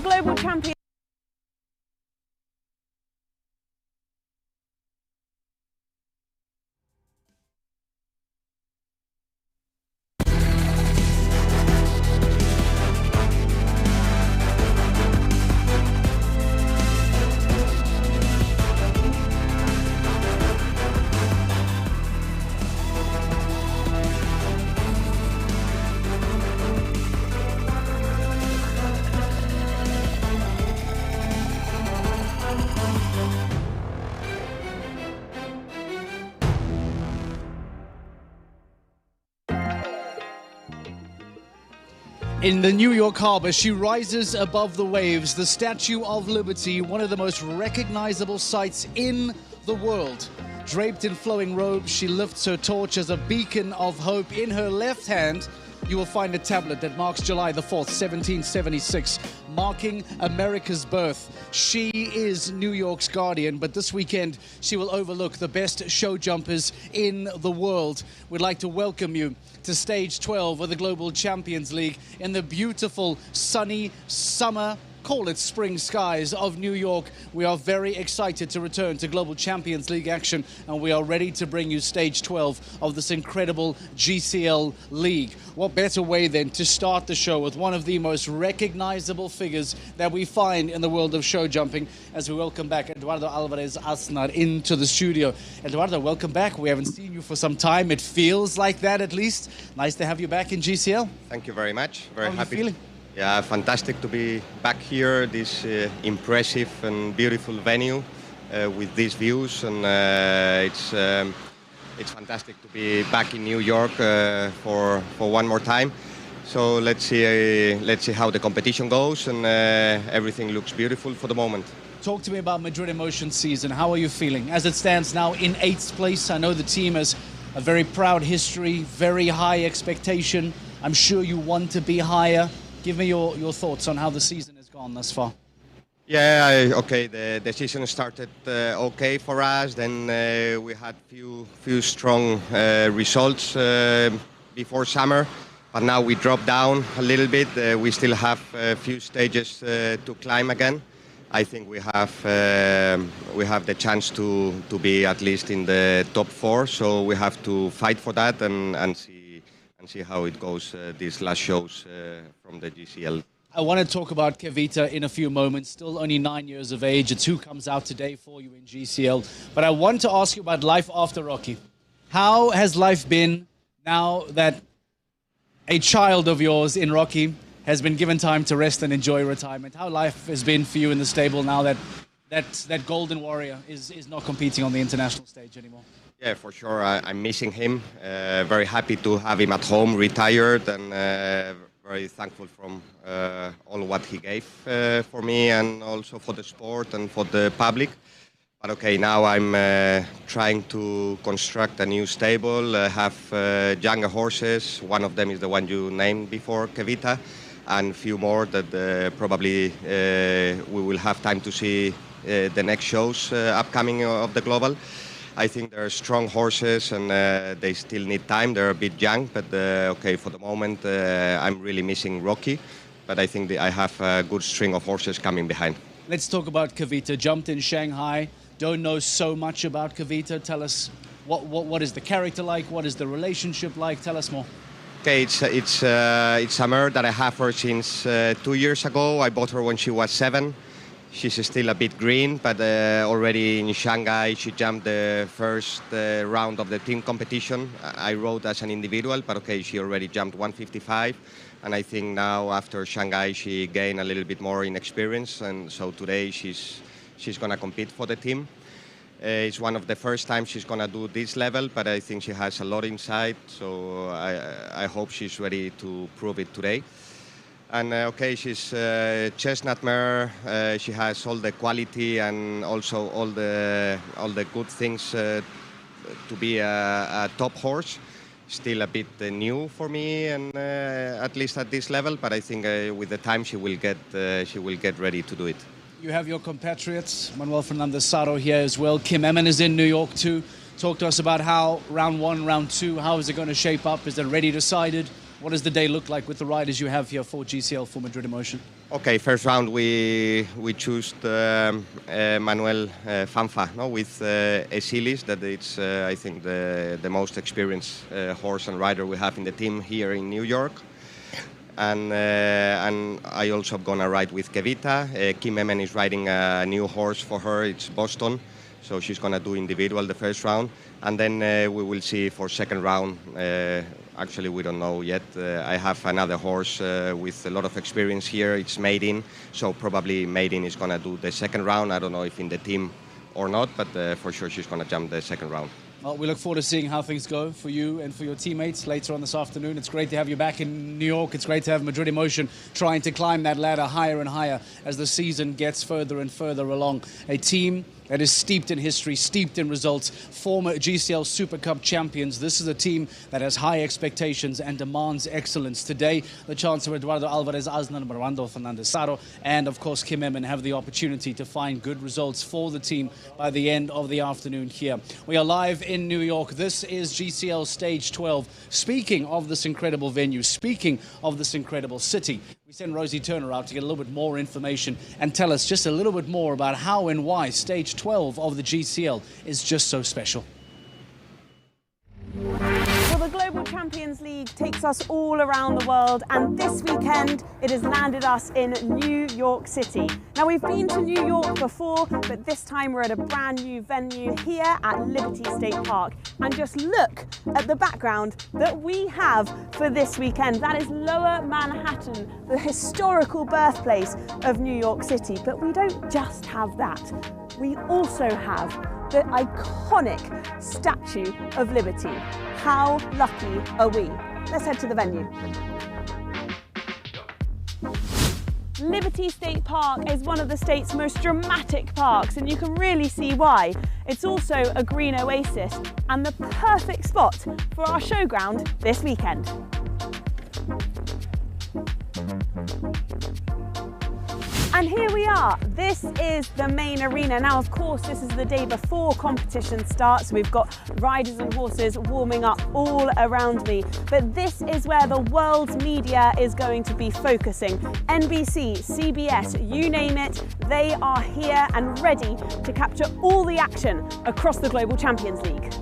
global champion. In the New York harbor, she rises above the waves, the Statue of Liberty, one of the most recognizable sights in the world. Draped in flowing robes, she lifts her torch as a beacon of hope. In her left hand, you will find a tablet that marks July the 4th, 1776, marking America's birth. She is New York's guardian, but this weekend she will overlook the best show jumpers in the world. We'd like to welcome you to stage 12 of the Global Champions League in the beautiful, sunny, summer, call it spring skies of New York. We are very excited to return to Global Champions League action, and we are ready to bring you stage 12 of this incredible GCL league. What better way then to start the show with one of the most recognizable figures that we find in the world of show jumping, as we welcome back Eduardo Alvarez Aznar into the studio. Eduardo, welcome back. We haven't seen you for some time. It feels like that, at least. Nice to have you back in GCL. Thank you very much. Very happy. How are you feeling? Yeah, fantastic to be back here, this impressive and beautiful venue with these views, and it's fantastic to be back in New York for one more time. So let's see how the competition goes, and everything looks beautiful for the moment. Talk to me about Madrid Emotion season. How are you feeling as it stands now in 8th place? I know the team has a very proud history, very high expectation. I'm sure you want to be higher. Give me your thoughts on how the season has gone thus far. Yeah, okay. The season started okay for us. Then we had few strong results before summer, but now we dropped down a little bit. We still have a few stages to climb again. I think we have the chance to be at least in the top 4. So we have to fight for that and see how it goes these last shows from the GCL. I want to talk about Kevita in a few moments. Still only 9 years of age. A 2 comes out today for you in GCL. But I want to ask you about life after Rocky. How has life been now that a child of yours in Rocky has been given time to rest and enjoy retirement? How life has been for you in the stable now that Golden Warrior is not competing on the international stage anymore? Yeah, for sure. I'm missing him. Very happy to have him at home, retired, and very thankful from all what he gave for me and also for the sport and for the public. But okay, now I'm trying to construct a new stable, have younger horses. One of them is the one you named before, Kevita, and a few more that probably we will have time to see the next shows upcoming of the Global. I think they're strong horses and they still need time. They're a bit young, but okay, for the moment I'm really missing Rocky. But I think I have a good string of horses coming behind. Let's talk about Kevita. Jumped in Shanghai. Don't know so much about Kevita. Tell us what is the character like? What is the relationship like? Tell us more. Okay, it's a mare that I have her since 2 years ago. I bought her when she was 7. She's still a bit green, but already in Shanghai she jumped the first round of the team competition. I rode as an individual, but okay, she already jumped 155. And I think now after Shanghai she gained a little bit more in experience, and so today she's going to compete for the team. It's one of the first times she's going to do this level, but I think she has a lot inside, so I hope she's ready to prove it today. And okay, she's chestnut mare. She has all the quality and also all the good things to be a top horse. Still a bit new for me, and at least at this level. But I think with the time she will get ready to do it. You have your compatriots, Manuel Fernandez Saro here as well. Kim Emmen is in New York too. Talk to us about how round 1, round 2, how is it going to shape up? Is it already decided? What does the day look like with the riders you have here for GCL for Madrid Emotion? Okay, first round we choose Manuel Fanfa, no, with Esilis, that it's I think the most experienced horse and rider we have in the team here in New York. And I also gonna ride with Kevita. Kim Emen is riding a new horse for her. It's Boston, so she's gonna do individual the first round, and then we will see for second round. Actually, we don't know yet. I have another horse with a lot of experience here. It's Maiden, so probably Maiden is gonna do the second round. I don't know if in the team or not, but for sure she's gonna jump the second round. Well, we look forward to seeing how things go for you and for your teammates later on this afternoon. It's great to have you back in New York. It's great to have Madrid Emotion trying to climb that ladder higher and higher as the season gets further and further along. A team that is steeped in history, steeped in results, former GCL Super Cup champions. This is a team that has high expectations and demands excellence. Today, the Chancellor Eduardo Alvarez Asnan, Armando Fernandez Saro, and of course Kim Emen have the opportunity to find good results for the team by the end of the afternoon here. We are live in New York. This is GCL Stage 12. Speaking of this incredible venue, speaking of this incredible city, we send Rosie Turner out to get a little bit more information and tell us just a little bit more about how and why Stage 12 of the GCL is just so special. Well, the Global Champions League takes us all around the world, and this weekend it has landed us in New York City. Now, we've been to New York before, but this time we're at a brand new venue here at Liberty State Park. And just look at the background that we have for this weekend. That is Lower Manhattan, the historical birthplace of New York City. But we don't just have that. We also have the iconic Statue of Liberty. How lucky are we? Let's head to the venue. Liberty State Park is one of the state's most dramatic parks, and you can really see why. It's also a green oasis and the perfect spot for our showground this weekend. And here we are. This is the main arena. Now, of course, this is the day before competition starts. We've got riders and horses warming up all around me. But this is where the world's media is going to be focusing. NBC, CBS, you name it, they are here and ready to capture all the action across the Global Champions League.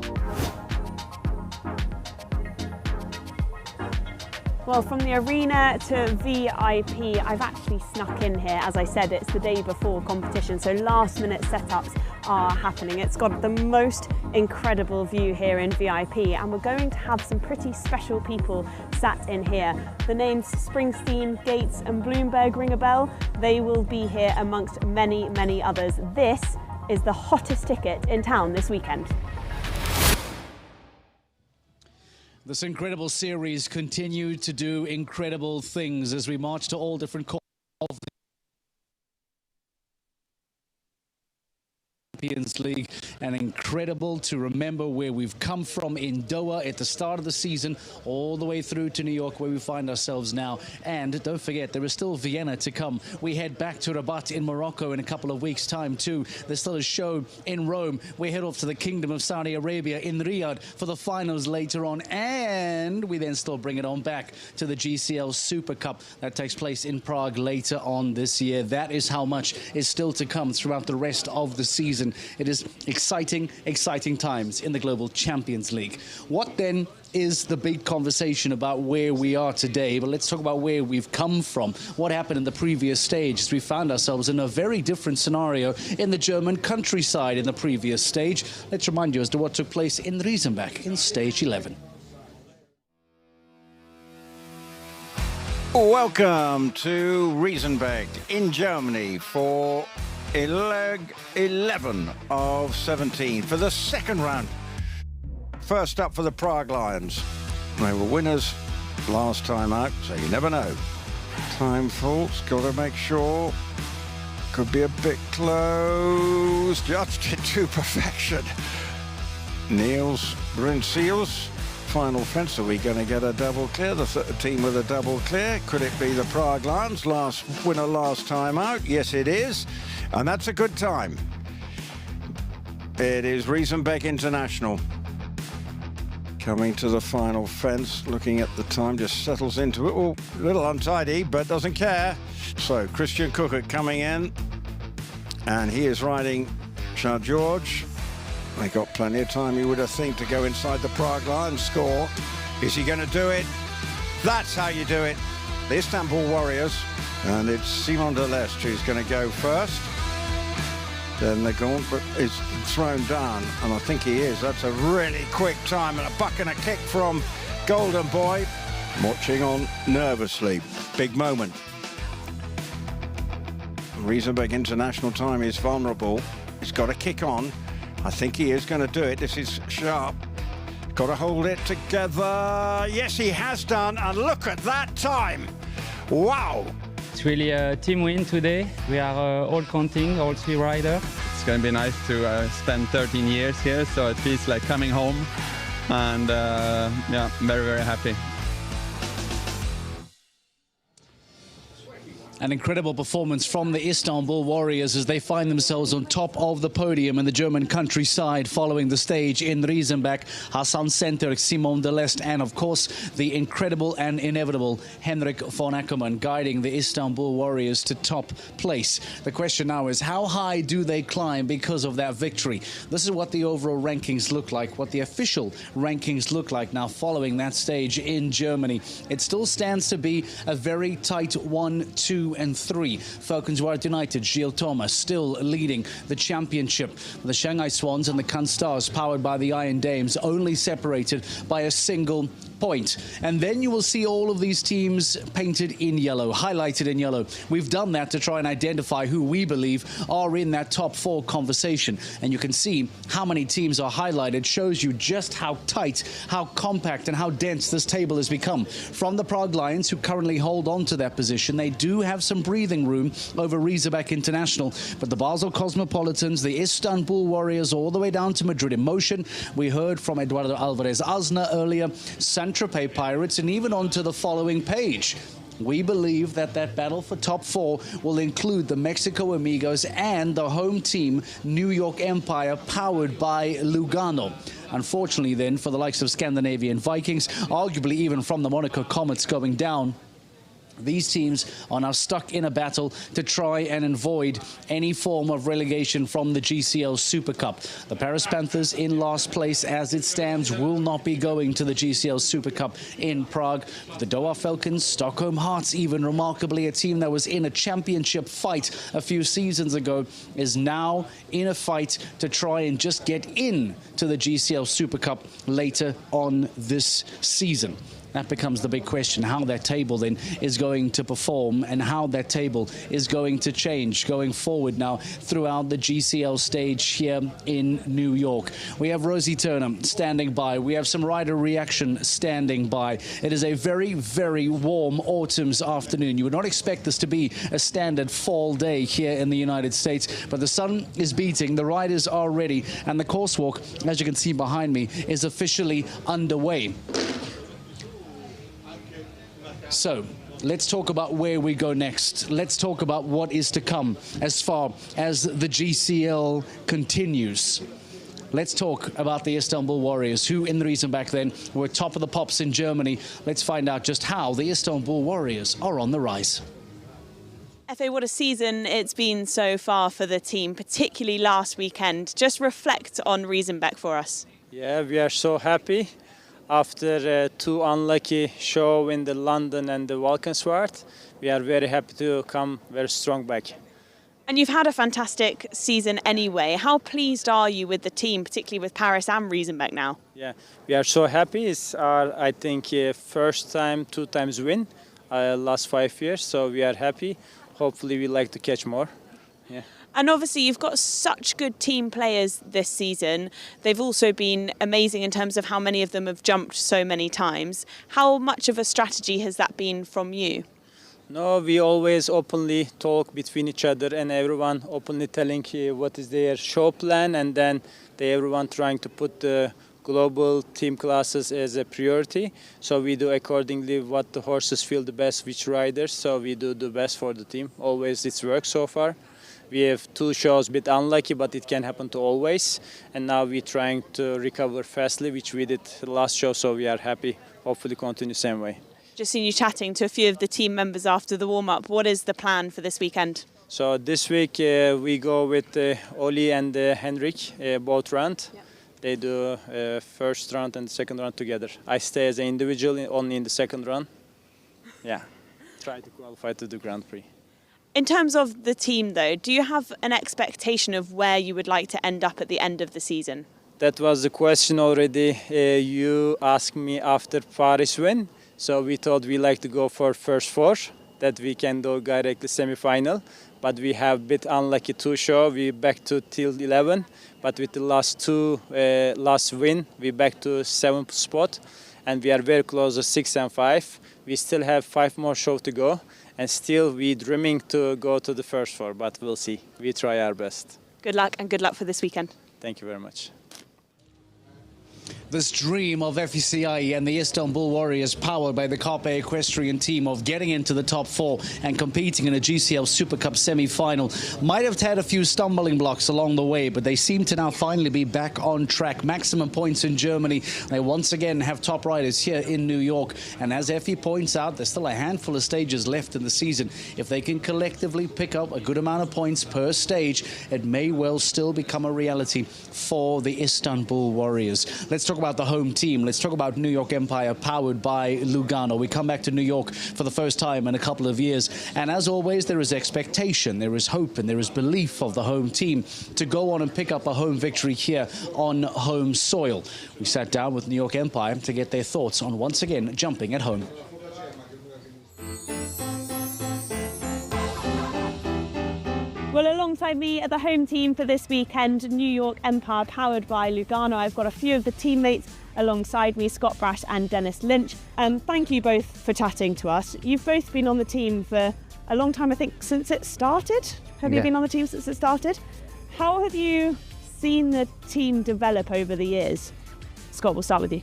Well, from the arena to VIP, I've actually snuck in here. As I said, it's the day before competition, so last-minute setups are happening. It's got the most incredible view here in VIP, and we're going to have some pretty special people sat in here. The names Springsteen, Gates and Bloomberg ring a bell. They will be here amongst many, many others. This is the hottest ticket in town this weekend. This incredible series continued to do incredible things as we march to all different corners of the Champions League, and incredible to remember where we've come from in Doha at the start of the season, all the way through to New York where we find ourselves now. And don't forget, there is still Vienna to come. We head back to Rabat in Morocco in a couple of weeks' time too. There's still a show in Rome. We head off to the Kingdom of Saudi Arabia in Riyadh for the finals later on, and we then still bring it on back to the GCL Super Cup that takes place in Prague later on this year. That is how much is still to come throughout the rest of the season. It is exciting, exciting times in the Global Champions League. What then is the big conversation about where we are today? But let's talk about where we've come from. What happened in the previous stage as we found ourselves in a very different scenario in the German countryside in the previous stage. Let's remind you as to what took place in Riesenbeck in stage 11. Welcome to Riesenbeck in Germany for leg 11 of 17 for the second round. First up for the Prague Lions. They were winners last time out, so you never know. Time faults, got to make sure. Could be a bit close. Judged it to perfection. Niels Brunsels. Final fence. Are we going to get a double clear? The team with a double clear. Could it be the Prague Lions? Last winner last time out. Yes, it is. And that's a good time. It is Riesenbeck International. Coming to the final fence, looking at the time, just settles into it. Oh, a little untidy, but doesn't care. So Christian Cookert coming in, and he is riding Charles George. They got plenty of time, you would have think, to go inside the Prague line and score. Is he going to do it? That's how you do it. The Istanbul Warriors, and it's Simon Delestre who's going to go first. Then the gauntlet is thrown down, and I think he is. That's a really quick time, and a buck and a kick from Golden Boy. Watching on nervously. Big moment. Riesenbeck International time is vulnerable. He's got to kick on. I think he is going to do it. This is sharp. Got to hold it together. Yes, he has done, and look at that time. Wow. It's really a team win today. We are all counting, all 3 riders. It's going to be nice to spend 13 years here, so it feels like coming home. And yeah, very, very happy. An incredible performance from the Istanbul Warriors as they find themselves on top of the podium in the German countryside following the stage in Riesenbeck. Hassan Center, Simon Delestre, and of course the incredible and inevitable Henrik von Eckermann guiding the Istanbul Warriors to top place. The question now is, how high do they climb because of that victory? This is what the overall rankings look like, what the official rankings look like now following that stage in Germany. It still stands to be a very tight 1, 2 and 3. Falkensward United, Gilles Thomas still leading the championship. The Shanghai Swans and the Can Stars, powered by the Iron Dames, only separated by a single point. And then you will see all of these teams painted in yellow, highlighted in yellow. We've done that to try and identify who we believe are in that top 4 conversation. And you can see how many teams are highlighted, shows you just how tight, how compact and how dense this table has become. From the Prague Lions, who currently hold on to that position, they do have some breathing room over Riesenbeck International, but the Basel Cosmopolitans, the Istanbul Warriors, all the way down to Madrid Emotion. We heard from Eduardo Alvarez-Asna earlier, Saint-Tropez Pirates, and even onto the following page. We believe that that battle for top 4 will include the Mexico Amigos and the home team New York Empire, powered by Lugano. Unfortunately then, for the likes of Scandinavian Vikings, arguably even from the Monaco Comets going down, these teams are now stuck in a battle to try and avoid any form of relegation from the GCL Super Cup. The Paris Panthers in last place as it stands will not be going to the GCL Super Cup in Prague. The Doha Falcons, Stockholm Hearts, even remarkably a team that was in a championship fight a few seasons ago, is now in a fight to try and just get in to the GCL Super Cup later on this season. That becomes the big question, how that table then is going to perform and how that table is going to change going forward now throughout the GCL stage here in New York. We have Rosie Turner standing by. We have some rider reaction standing by. It is a very, very warm autumn's afternoon. You would not expect this to be a standard fall day here in the United States, but the sun is beating, the riders are ready, and the course walk, as you can see behind me, is officially underway. So, let's talk about where we go next. Let's talk about what is to come as far as the GCL continues. Let's talk about the Istanbul Warriors, who in the Riesenbeck then were top of the pops in Germany. Let's find out just how the Istanbul Warriors are on the rise. Efe, what a season it's been so far for the team, particularly last weekend. Just reflect on Riesenbeck for us. Yeah, we are so happy. After 2 unlucky shows in the London and the Valkenswaard, we are very happy to come very strong back. And you've had a fantastic season anyway. How pleased are you with the team, particularly with Paris and Riesenbeck now? Yeah, we are so happy. It's our, I think, first time, 2 times win last 5 years. So we are happy. Hopefully we like to catch more. Yeah. And obviously you've got such good team players this season. They've also been amazing in terms of how many of them have jumped so many times. How much of a strategy has that been from you? No, we always openly talk between each other and everyone openly telling what is their show plan, and then everyone trying to put the global team classes as a priority. So we do accordingly what the horses feel the best, which riders. So we do the best for the team. Always it's worked so far. We have 2 shows, a bit unlucky, but it can happen to always. And now we're trying to recover fastly, which we did the last show, so we are happy. Hopefully continue same way. Just seen you chatting to a few of the team members after the warm-up. What is the plan for this weekend? So this week we go with Oli and Henrik, both round. Yep. They do first round and second round together. I stay as an individual only in the second round. Yeah, try to qualify to the Grand Prix. In terms of the team though, do you have an expectation of where you would like to end up at the end of the season? That was the question already you asked me after Paris win. So we thought we like to go for first 4, that we can go directly semi-final. But we have a bit unlucky 2 show. We back to till 11. But with the last 2 last win, we back to 7th spot. And we are very close to 6 and 5. We still have 5 more shows to go. And still we dreaming to go to the first 4, but we'll see. We try our best. Good luck and good luck for this weekend. Thank you very much. This dream of FCI and the Istanbul Warriors, powered by the Carpe Equestrian team, of getting into the top 4 and competing in a GCL Super Cup semi-final, might have had a few stumbling blocks along the way, but they seem to now finally be back on track. Maximum points in Germany. They once again have top riders here in New York. And as Effie points out, there's still a handful of stages left in the season. If they can collectively pick up a good amount of points per stage, it may well still become a reality for the Istanbul Warriors. Let's talk about the home team. Let's talk about New York Empire, powered by Lugano. We come back to New York for the first time in a couple of years. And as always, there is expectation, there is hope, and there is belief of the home team to go on and pick up a home victory here on home soil. We sat down with New York Empire to get their thoughts on once again jumping at home. Well, alongside me at the home team for this weekend, New York Empire, powered by Lugano, I've got a few of the teammates alongside me, Scott Brash and Dennis Lynch. Thank you both for chatting to us. You've both been on the team for a long time, I think, since it started. Have you been on the team since it started? How have you seen the team develop over the years? Scott, we'll start with you.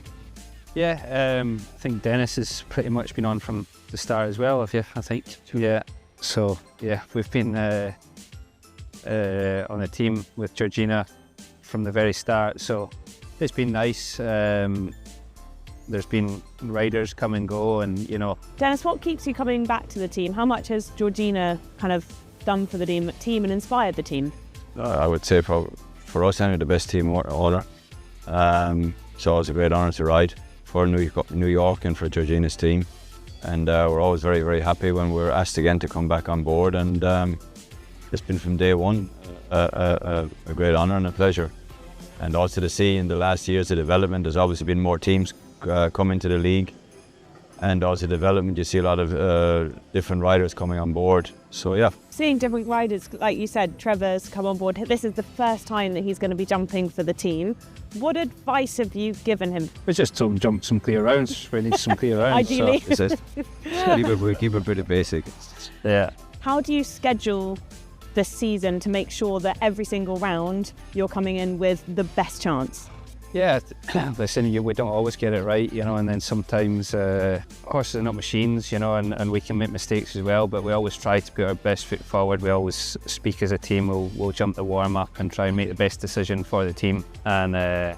Yeah, I think Dennis has pretty much been on from the start as well, have you? I think. Yeah. So, yeah, we've been on a team with Georgina from the very start, so it's been nice. There's been riders come and go, and you know. Dennis, what keeps you coming back to the team? How much has Georgina kind of done for the team and inspired the team? I would say for us, the best team order. It's always a great honour to ride for New York and for Georgina's team, and we're always very, very happy when we're asked again to come back on board. And it's been from day one a great honour and a pleasure. And also to see in the last years the development, there's obviously been more teams come into the league, and also development, you see a lot of different riders coming on board. So yeah. Seeing different riders, like you said, Trevor's come on board. This is the first time that he's going to be jumping for the team. What advice have you given him? We just told him jump some clear rounds. We need some clear rounds. Ideally. So keep it pretty basic. Yeah. How do you schedule the season to make sure that every single round you're coming in with the best chance? Yeah, listen, we don't always get it right, you know, and then sometimes horses are not machines, you know, and we can make mistakes as well, but we always try to put our best foot forward. We always speak as a team. We'll jump the warm-up and try and make the best decision for the team, and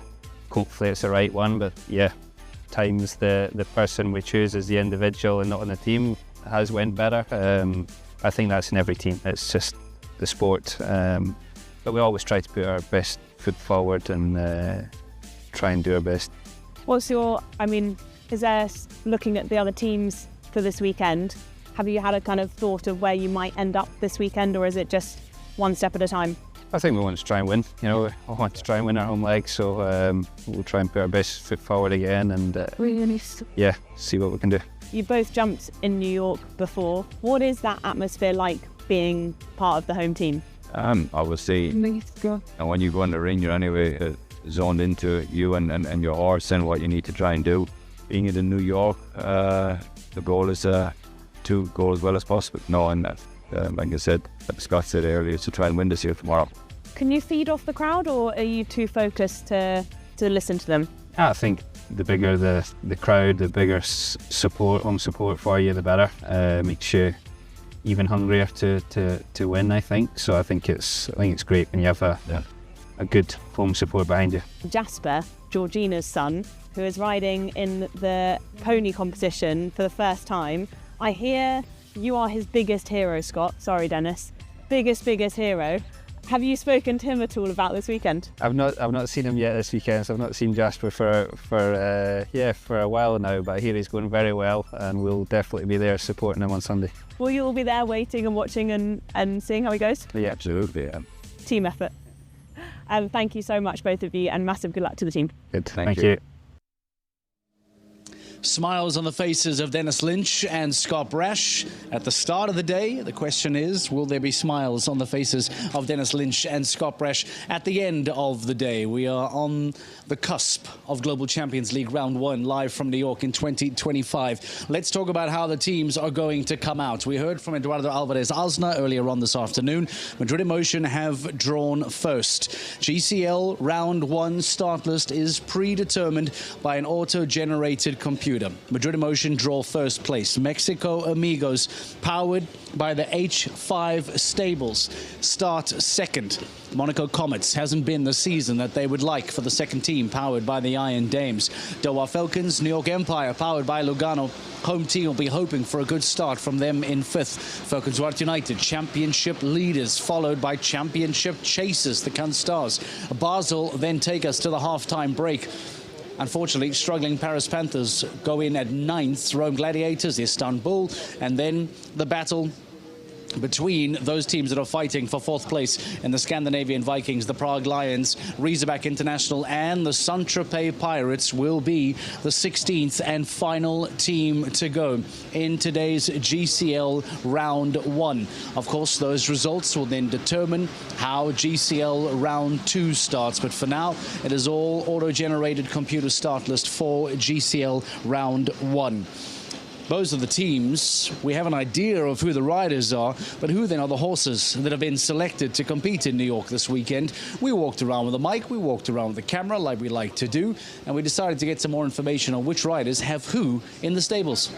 hopefully it's the right one. But yeah, times the person we choose as the individual and not on the team has went better. I think that's in every team. It's just the sport, but we always try to put our best foot forward and try and do our best. What's your, is there, looking at the other teams for this weekend, have you had a kind of thought of where you might end up this weekend, or is it just one step at a time? I think we want to try and win, you know, we want to try and win our home leg, so we'll try and put our best foot forward again and yeah, see what we can do. You both jumped in New York before. What is that atmosphere like being part of the home team? I would say, and when you go in the ring, you're anyway zoned into you and your horse and what you need to try and do. Being in New York, the goal is to go as well as possible. Knowing that, like I said, like Scott said earlier, to try and win this year tomorrow. Can you feed off the crowd, or are you too focused to listen to them? I think the bigger the crowd, the bigger home support for you, the better. Makes you even hungrier to win, I think. So I think it's great when you have a good home support behind you. Jasper, Georgina's son, who is riding in the pony competition for the first time. I hear you are his biggest hero, Scott. Sorry, Dennis. Biggest hero. Have you spoken to him at all about this weekend? I've not seen him yet this weekend, so I've not seen Jasper for a while now, but I hear he's going very well and we'll definitely be there supporting him on Sunday. Will you all be there waiting and watching and seeing how he goes? Yeah, absolutely. Yeah. Team effort. Thank you so much, both of you, and massive good luck to the team. Good, thank you. Smiles on the faces of Dennis Lynch and Scott Brash at the start of the day. The question is, will there be smiles on the faces of Dennis Lynch and Scott Brash at the end of the day? We are on the cusp of Global Champions League Round 1 live from New York in 2025. Let's talk about how the teams are going to come out. We heard from Eduardo Alvarez-Alzner earlier on this afternoon. Madrid Emotion have drawn first. GCL Round 1 start list is predetermined by an auto-generated computer. Madrid Emotion draw first place. Mexico Amigos, powered by the H5 stables, start second. Monaco Comets hasn't been the season that they would like for the second team, powered by the Iron Dames. Doha Falcons, New York Empire, powered by Lugano. Home team will be hoping for a good start from them in fifth. Falcons Duarte United, championship leaders, followed by championship chasers, the Cannes Stars. Basel then take us to the half-time break. Unfortunately, struggling Paris Panthers go in at 9th, Rome Gladiators, Istanbul, and then the battle between those teams that are fighting for 4th place in the Scandinavian Vikings, the Prague Lions, Razorback International and the Saint-Tropez Pirates will be the 16th and final team to go in today's GCL Round 1. Of course, those results will then determine how GCL Round 2 starts, but for now, it is all auto-generated computer start list for GCL Round 1. Those are the teams. We have an idea of who the riders are, but who then are the horses that have been selected to compete in New York this weekend? We walked around with a mic, we walked around with a camera like we like to do, and we decided to get some more information on which riders have who in the stables.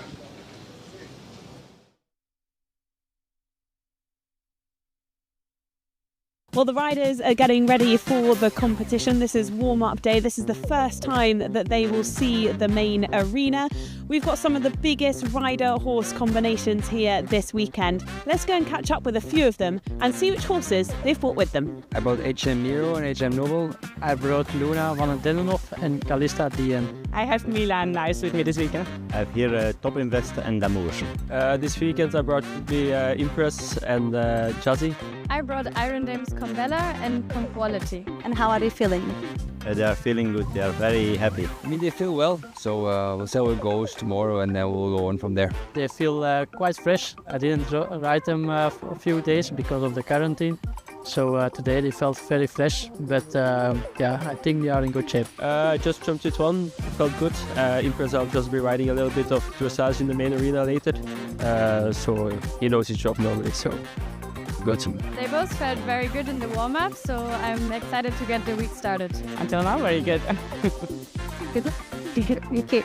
Well, the riders are getting ready for the competition. This is warm-up day. This is the first time that they will see the main arena. We've got some of the biggest rider-horse combinations here this weekend. Let's go and catch up with a few of them and see which horses they've brought with them. I brought HM Miro and HM Noble. I brought Luna Van Denenhoff and Calista DM. I have Milan Nice with me this weekend. I have here Top Invest and Damotion. This weekend I brought the Impress and Jazzy. I brought Iron Dames Convella and Conquality. And how are they feeling? They are feeling good, they are very happy. I mean, they feel well, so we'll see how it goes tomorrow and then we'll go on from there. They feel quite fresh. I didn't ride them for a few days because of the quarantine. So today they felt very fresh, but yeah, I think they are in good shape. I just jumped it one, felt good. Impress I'll just be riding a little bit of dressage in the main arena later, so he knows his job normally, so good. They both felt very good in the warm-up, so I'm excited to get the week started. Until now, very good. Okay.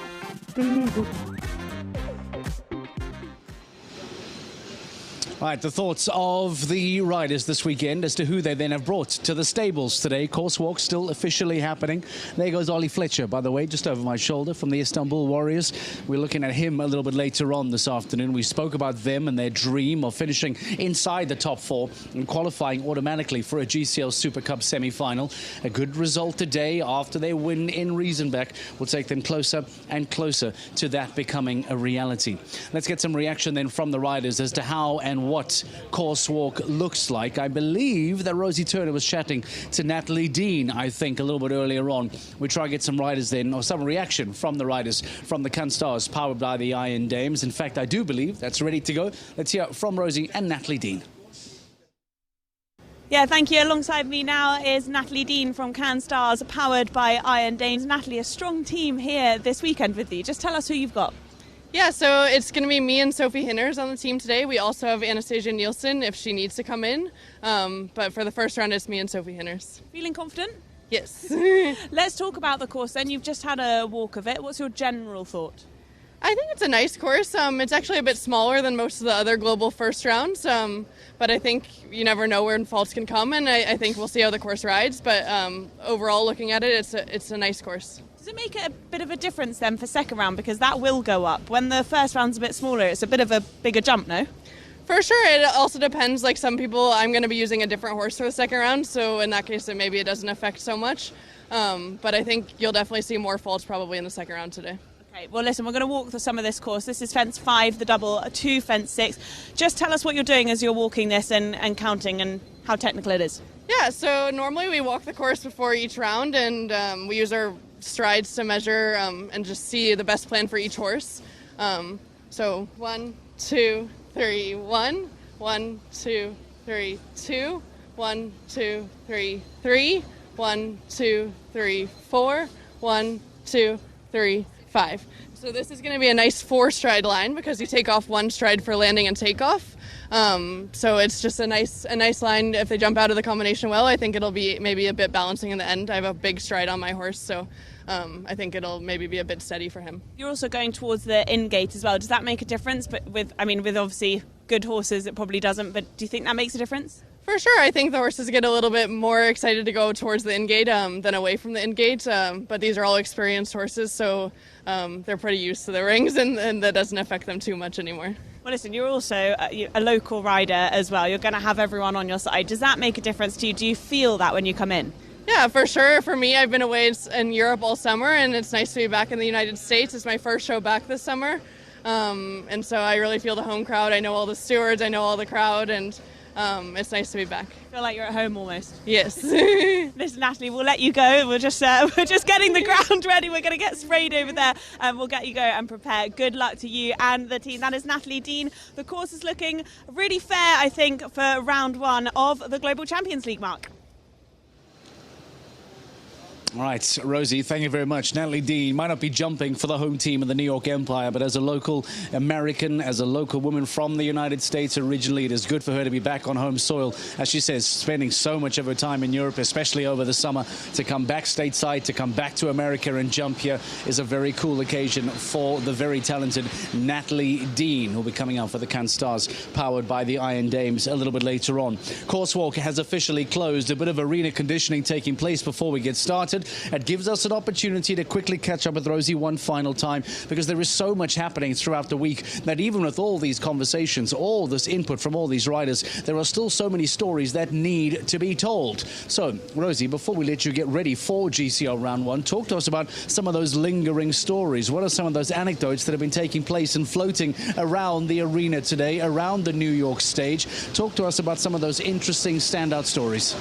All right, the thoughts of the riders this weekend as to who they then have brought to the stables today. Course walk still officially happening. There goes Ollie Fletcher, by the way, just over my shoulder from the Istanbul Warriors. We're looking at him a little bit later on this afternoon. We spoke about them and their dream of finishing inside the top 4 and qualifying automatically for a GCL Super Cup semi-final. A good result today after their win in Riesenbeck will take them closer and closer to that becoming a reality. Let's get some reaction then from the riders as to how and what course walk looks like. I believe that Rosie Turner was chatting to Natalie Dean, I think, a little bit earlier on. We try to get some riders then, or some reaction from the riders from the Cannes Stars, powered by the Iron Dames. In fact, I do believe that's ready to go. Let's hear from Rosie and Natalie Dean. Yeah, thank you. Alongside me now is Natalie Dean from Cannes Stars, powered by Iron Dames. Natalie, a strong team here this weekend with you. Just tell us who you've got. Yeah, so it's going to be me and Sophie Hinners on the team today. We also have Anastasia Nielsen if she needs to come in. But for the first round, it's me and Sophie Hinners. Feeling confident? Yes. Let's talk about the course then. You've just had a walk of it. What's your general thought? I think it's a nice course. It's actually a bit smaller than most of the other global first rounds, but I think you never know where faults can come, and I think we'll see how the course rides. But overall, looking at it, it's a nice course. Does it make it a bit of a difference then for second round, because that will go up? When the first round's a bit smaller, it's a bit of a bigger jump, no? For sure, it also depends. Like some people, I'm going to be using a different horse for the second round, so in that case, maybe it doesn't affect so much. But I think you'll definitely see more faults probably in the second round today. Okay, well listen, we're going to walk through some of this course. This is fence 5, the double, 2 fence 6. Just tell us what you're doing as you're walking this and counting and how technical it is. Yeah, so normally we walk the course before each round, and we use our strides to measure and just see the best plan for each horse. So 1, 2, 3, 1, 1, 2, 3, 2, 1, 2, 3, 3, 1, 2, 3, 4, 1, 2, 3, 5. So this is going to be a nice 4-stride line because you take off 1 stride for landing and takeoff. So it's just a nice line. If they jump out of the combination well, I think it'll be maybe a bit balancing in the end. I have a big stride on my horse, so I think it'll maybe be a bit steady for him. You're also going towards the in gate as well. Does that make a difference? But with obviously good horses, it probably doesn't. But do you think that makes a difference? For sure, I think the horses get a little bit more excited to go towards the in-gate than away from the in-gate, but these are all experienced horses, so they're pretty used to the rings, and that doesn't affect them too much anymore. Well, listen, you're also a local rider as well. You're going to have everyone on your side. Does that make a difference to you? Do you feel that when you come in? Yeah, for sure. For me, I've been away in Europe all summer, and it's nice to be back in the United States. It's my first show back this summer, and so I really feel the home crowd. I know all the stewards, I know all the crowd, and it's nice to be back. I feel like you're at home almost. Yes. Listen, Natalie, we'll let you go. We're just getting the ground ready. We're going to get sprayed over there, and we'll get you go and prepare. Good luck to you and the team. That is Natalie Dean. The course is looking really fair, I think, for round 1 of the Global Champions League, Mark. All right, Rosie, thank you very much. Natalie Dean might not be jumping for the home team of the New York Empire, but as a local American, as a local woman from the United States originally, it is good for her to be back on home soil. As she says, spending so much of her time in Europe, especially over the summer, to come back stateside, to come back to America and jump here is a very cool occasion for the very talented Natalie Dean, who'll be coming out for the Cannes Stars, powered by the Iron Dames a little bit later on. Coursewalk has officially closed. A bit of arena conditioning taking place before we get started. It gives us an opportunity to quickly catch up with Rosie one final time, because there is so much happening throughout the week that even with all these conversations, all this input from all these riders, there are still so many stories that need to be told. So, Rosie, before we let you get ready for GCL Round 1, talk to us about some of those lingering stories. What are some of those anecdotes that have been taking place and floating around the arena today, around the New York stage? Talk to us about some of those interesting standout stories.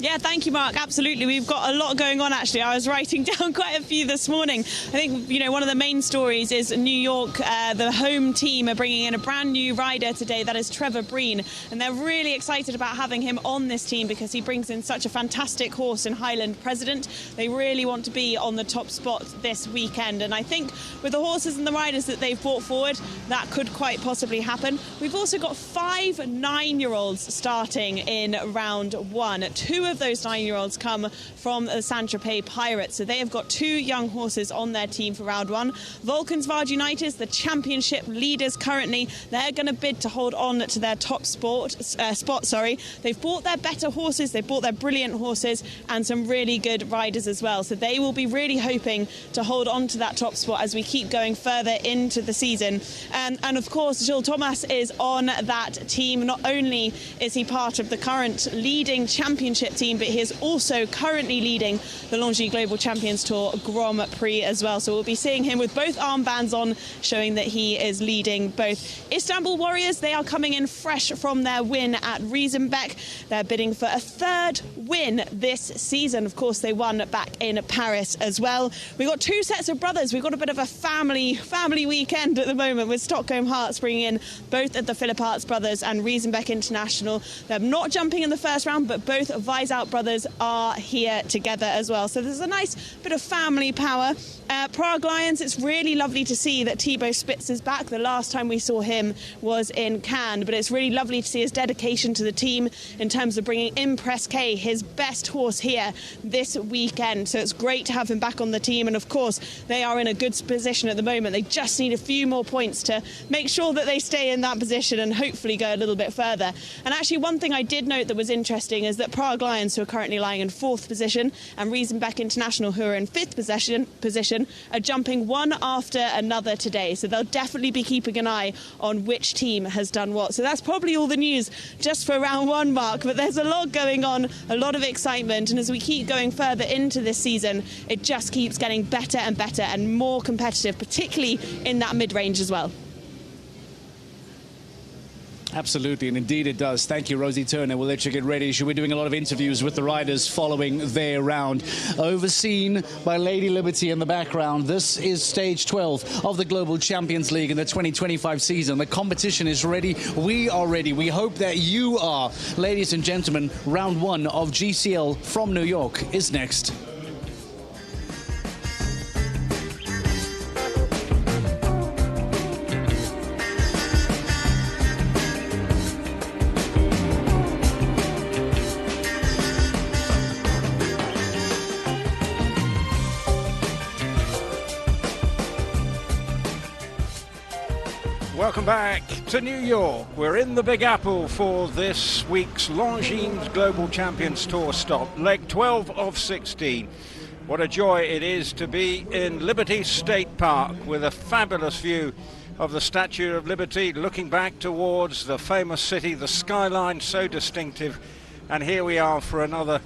Yeah, thank you, Mark. Absolutely. We've got a lot going on, actually. I was writing down quite a few this morning. I think, one of the main stories is New York, the home team are bringing in a brand new rider today. That is Trevor Breen. And they're really excited about having him on this team because he brings in such a fantastic horse in Highland President. They really want to be on the top spot this weekend. And I think with the horses and the riders that they've brought forward, that could quite possibly happen. We've also got 5 9-year-olds starting in round 1. 2 of those 9-year-olds come from the Saint-Tropez Pirates, so they have got 2 young horses on their team for round 1. Volkenswaard United, the championship leaders currently, they're going to bid to hold on to their top spot. They've bought their better horses, they've bought their brilliant horses and some really good riders as well, so they will be really hoping to hold on to that top spot as we keep going further into the season. And of course, Gilles Thomas is on that team. Not only is he part of the current leading championship team, but he is also currently leading the Longy Global Champions Tour Grand Prix as well. So we'll be seeing him with both armbands on, showing that he is leading both. Istanbul Warriors, they are coming in fresh from their win at Riesenbeck. They're bidding for a 3rd win this season. Of course, they won back in Paris as well. We've got 2 sets of brothers. We've got a bit of a family weekend at the moment with Stockholm Hearts bringing in both of the Philip Hearts brothers and Riesenbeck International. They're not jumping in the first round, but both vying Out brothers are here together as well. So there's a nice bit of family power. Prague Lions, it's really lovely to see that Thibaut Spitz is back. The last time we saw him was in Cannes, but it's really lovely to see his dedication to the team in terms of bringing Impress K, his best horse, here this weekend. So it's great to have him back on the team, and of course they are in a good position at the moment. They just need a few more points to make sure that they stay in that position and hopefully go a little bit further. And actually one thing I did note that was interesting is that Prague Lions, who are currently lying in 4th position, and Riesenbeck International, who are in 5th position, are jumping one after another today. So they'll definitely be keeping an eye on which team has done what. So that's probably all the news just for round 1, Mark, but there's a lot going on, a lot of excitement, and as we keep going further into this season, it just keeps getting better and better and more competitive, particularly in that mid-range as well. Absolutely, and indeed it does. Thank you, Rosie Turner. We'll let you get ready. She'll be doing a lot of interviews with the riders following their round. Overseen by Lady Liberty in the background, this is stage 12 of the Global Champions League in the 2025 season. The competition is ready. We are ready. We hope that you are. Ladies and gentlemen, round 1 of GCL from New York is next. Welcome back to New York. We're in the Big Apple for this week's Longines Global Champions Tour stop, leg 12 of 16. What a joy it is to be in Liberty State Park with a fabulous view of the Statue of Liberty, looking back towards the famous city, the skyline so distinctive. And here we are for another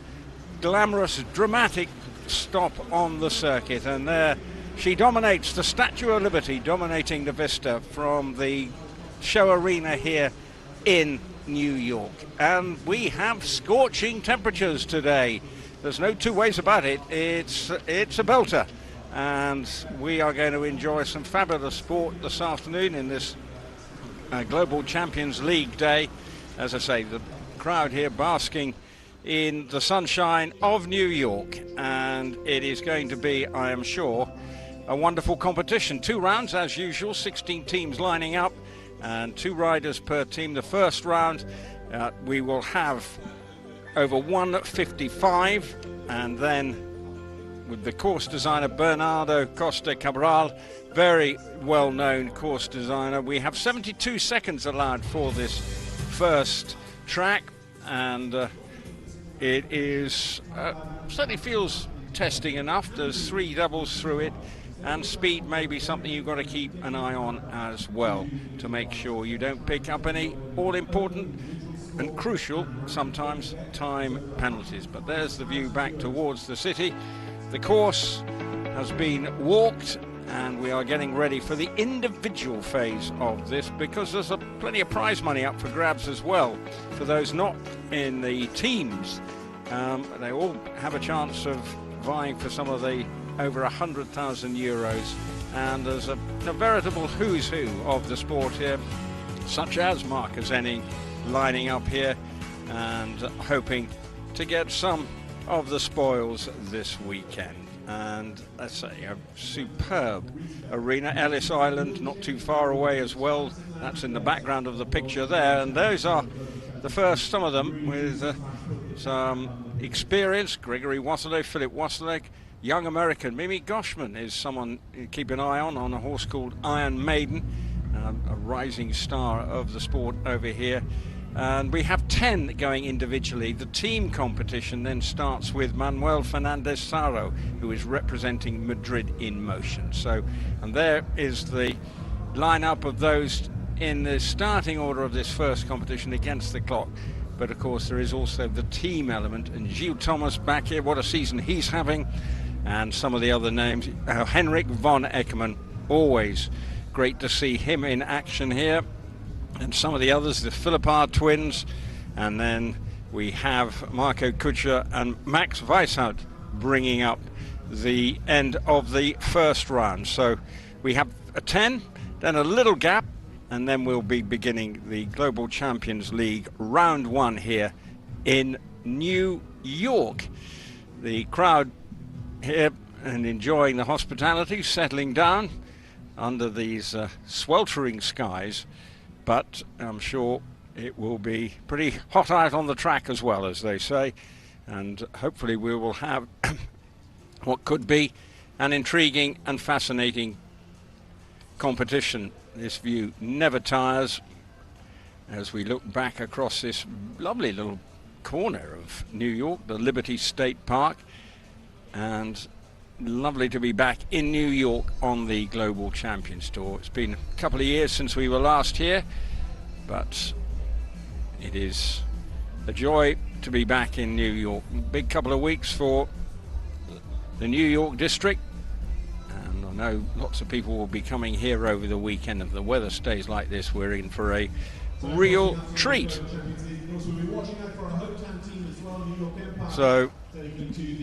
glamorous, dramatic stop on the circuit. And there she dominates, the Statue of Liberty, dominating the vista from the show arena here in New York. And we have scorching temperatures today. There's no two ways about it. It's a belter. And we are going to enjoy some fabulous sport this afternoon in this Global Champions League day. As I say, the crowd here basking in the sunshine of New York. And it is going to be, I am sure, a wonderful competition. 2 rounds as usual, 16 teams lining up and 2 riders per team. The first round we will have over 155, and then with the course designer Bernardo Costa Cabral, very well known course designer, we have 72 seconds allowed for this first track, and it is certainly feels testing enough. There's 3 doubles through it. And speed may be something you've got to keep an eye on as well, to make sure you don't pick up any all-important and crucial, sometimes, time penalties. But there's the view back towards the city. The course has been walked, and we are getting ready for the individual phase of this, because there's plenty of prize money up for grabs as well for those not in the teams. They all have a chance of vying for some of the over 100,000 euros, and there's a veritable who's who of the sport here, such as Marcus Enning lining up here and hoping to get some of the spoils this weekend. And let's say a superb arena, Ellis Island, not too far away as well. That's in the background of the picture there, and those are the first, some of them with some experience. Gregory Wasilek, Philip Wasilek, young American. Mimi Goshman is someone you keep an eye on a horse called Iron Maiden, a rising star of the sport over here. And we have 10 going individually. The team competition then starts with Manuel Fernandez Saro, who is representing Madrid in Motion. So, and there is the lineup of those in the starting order of this first competition against the clock. But of course there is also the team element, and Gilles Thomas back here, what a season he's having. And some of the other names, Henrik von Eckermann, always great to see him in action here. And some of the others, the Philippard twins, and then we have Marco Kutscher and Max Weishaupt bringing up the end of the first round. So we have a 10, then a little gap, and then we'll be beginning the Global Champions League round 1 here in New York. The crowd here and enjoying the hospitality, settling down under these sweltering skies, but I'm sure it will be pretty hot out on the track as well, as they say, and hopefully we will have what could be an intriguing and fascinating competition. This view never tires as we look back across this lovely little corner of New York, the Liberty State Park, and lovely to be back in New York on the Global Champions Tour. It's been a couple of years since we were last here, but it is a joy to be back in New York. Big couple of weeks for the New York district, and I know lots of people will be coming here over the weekend. If the weather stays like this, we're in for a real treat. So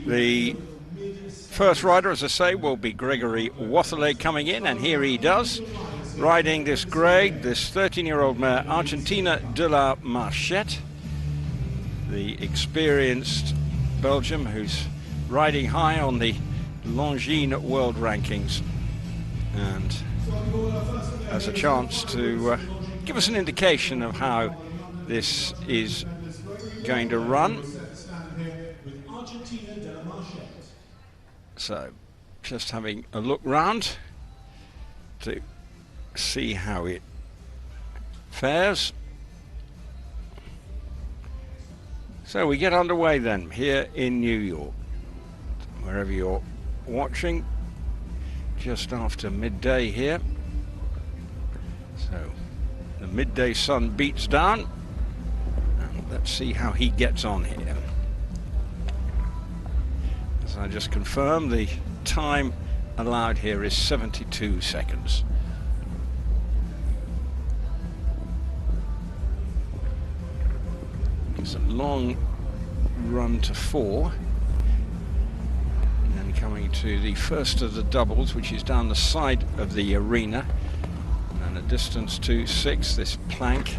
the first rider, as I say, will be Gregory Wathelet coming in, and here he does, riding this grey, this 13-year-old mare, Argentina de la Marchette, the experienced Belgium who's riding high on the Longines world rankings and has a chance to give us an indication of how this is going to run. So just having a look round to see how it fares. So we get underway then here in New York, wherever you're watching, just after midday here. So the midday sun beats down, and let's see how he gets on here. As I just confirmed, the time allowed here is 72 seconds. It's a long run to 4, and then coming to the first of the doubles, which is down the side of the arena, and a distance to 6, this plank,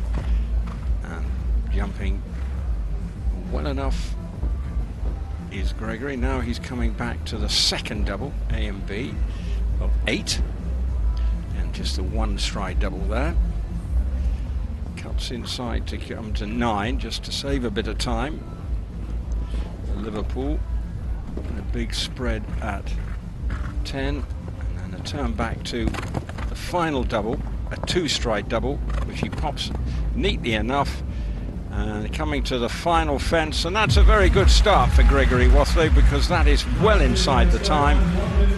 and jumping well enough is Gregory. Now he's coming back to the second double, A and B, of 8, and just the 1 stride double there. Cuts inside to come to 9 just to save a bit of time. Liverpool, and a big spread at 10, and then a turn back to the final double, a 2 stride double, which he pops neatly enough, and coming to the final fence, and that's a very good start for Gregory Wathelet, because that is well inside the time,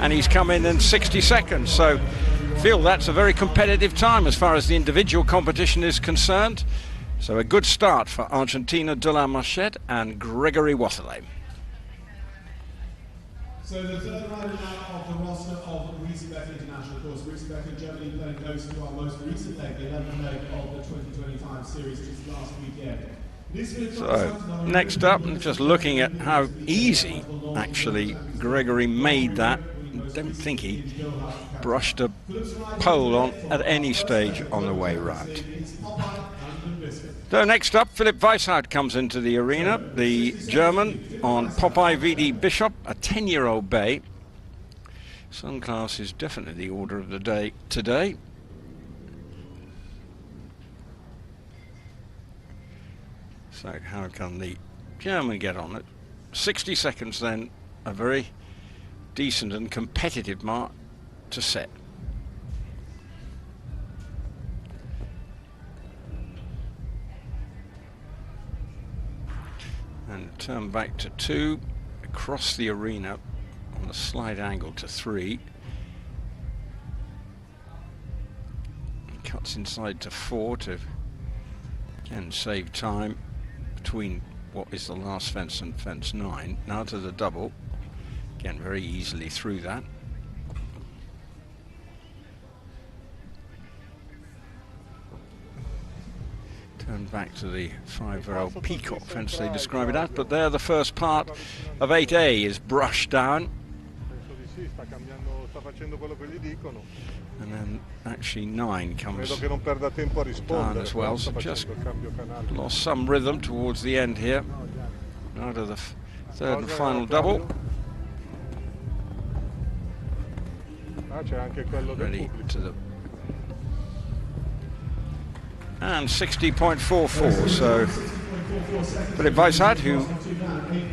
and he's come in 60 seconds, so I feel that's a very competitive time as far as the individual competition is concerned. So a good start for Argentina de la Marchette and Gregory Wathelet. So the third rider now of the roster of Riesenbeck International, of course, Riesenbeck in Germany playing host to our most recent leg, the 11th leg of the 2025 series just last weekend. So next up, just looking at how easy actually Gregory made that. I don't think he brushed a pole on at any stage on the way round. So next up, Philipp Weishaut comes into the arena, the German on Popeye VD Bishop, a 10-year-old bay. Sun class is definitely the order of the day today. So how can the German get on it? 60 seconds then, a very decent and competitive mark to set. And turn back to 2, across the arena on a slight angle to 3. And cuts inside to 4 to again save time between what is the last fence and fence 9. Now to the double, again very easily through that. Turn back to the 5-year-old peacock fence they describe it as, but there the first part of 8A is brushed down. And then actually 9 comes down as well, so just lost some rhythm towards the end here. Out of the Third and final double. Ready to the... And 60.44, so Philip Weishart, who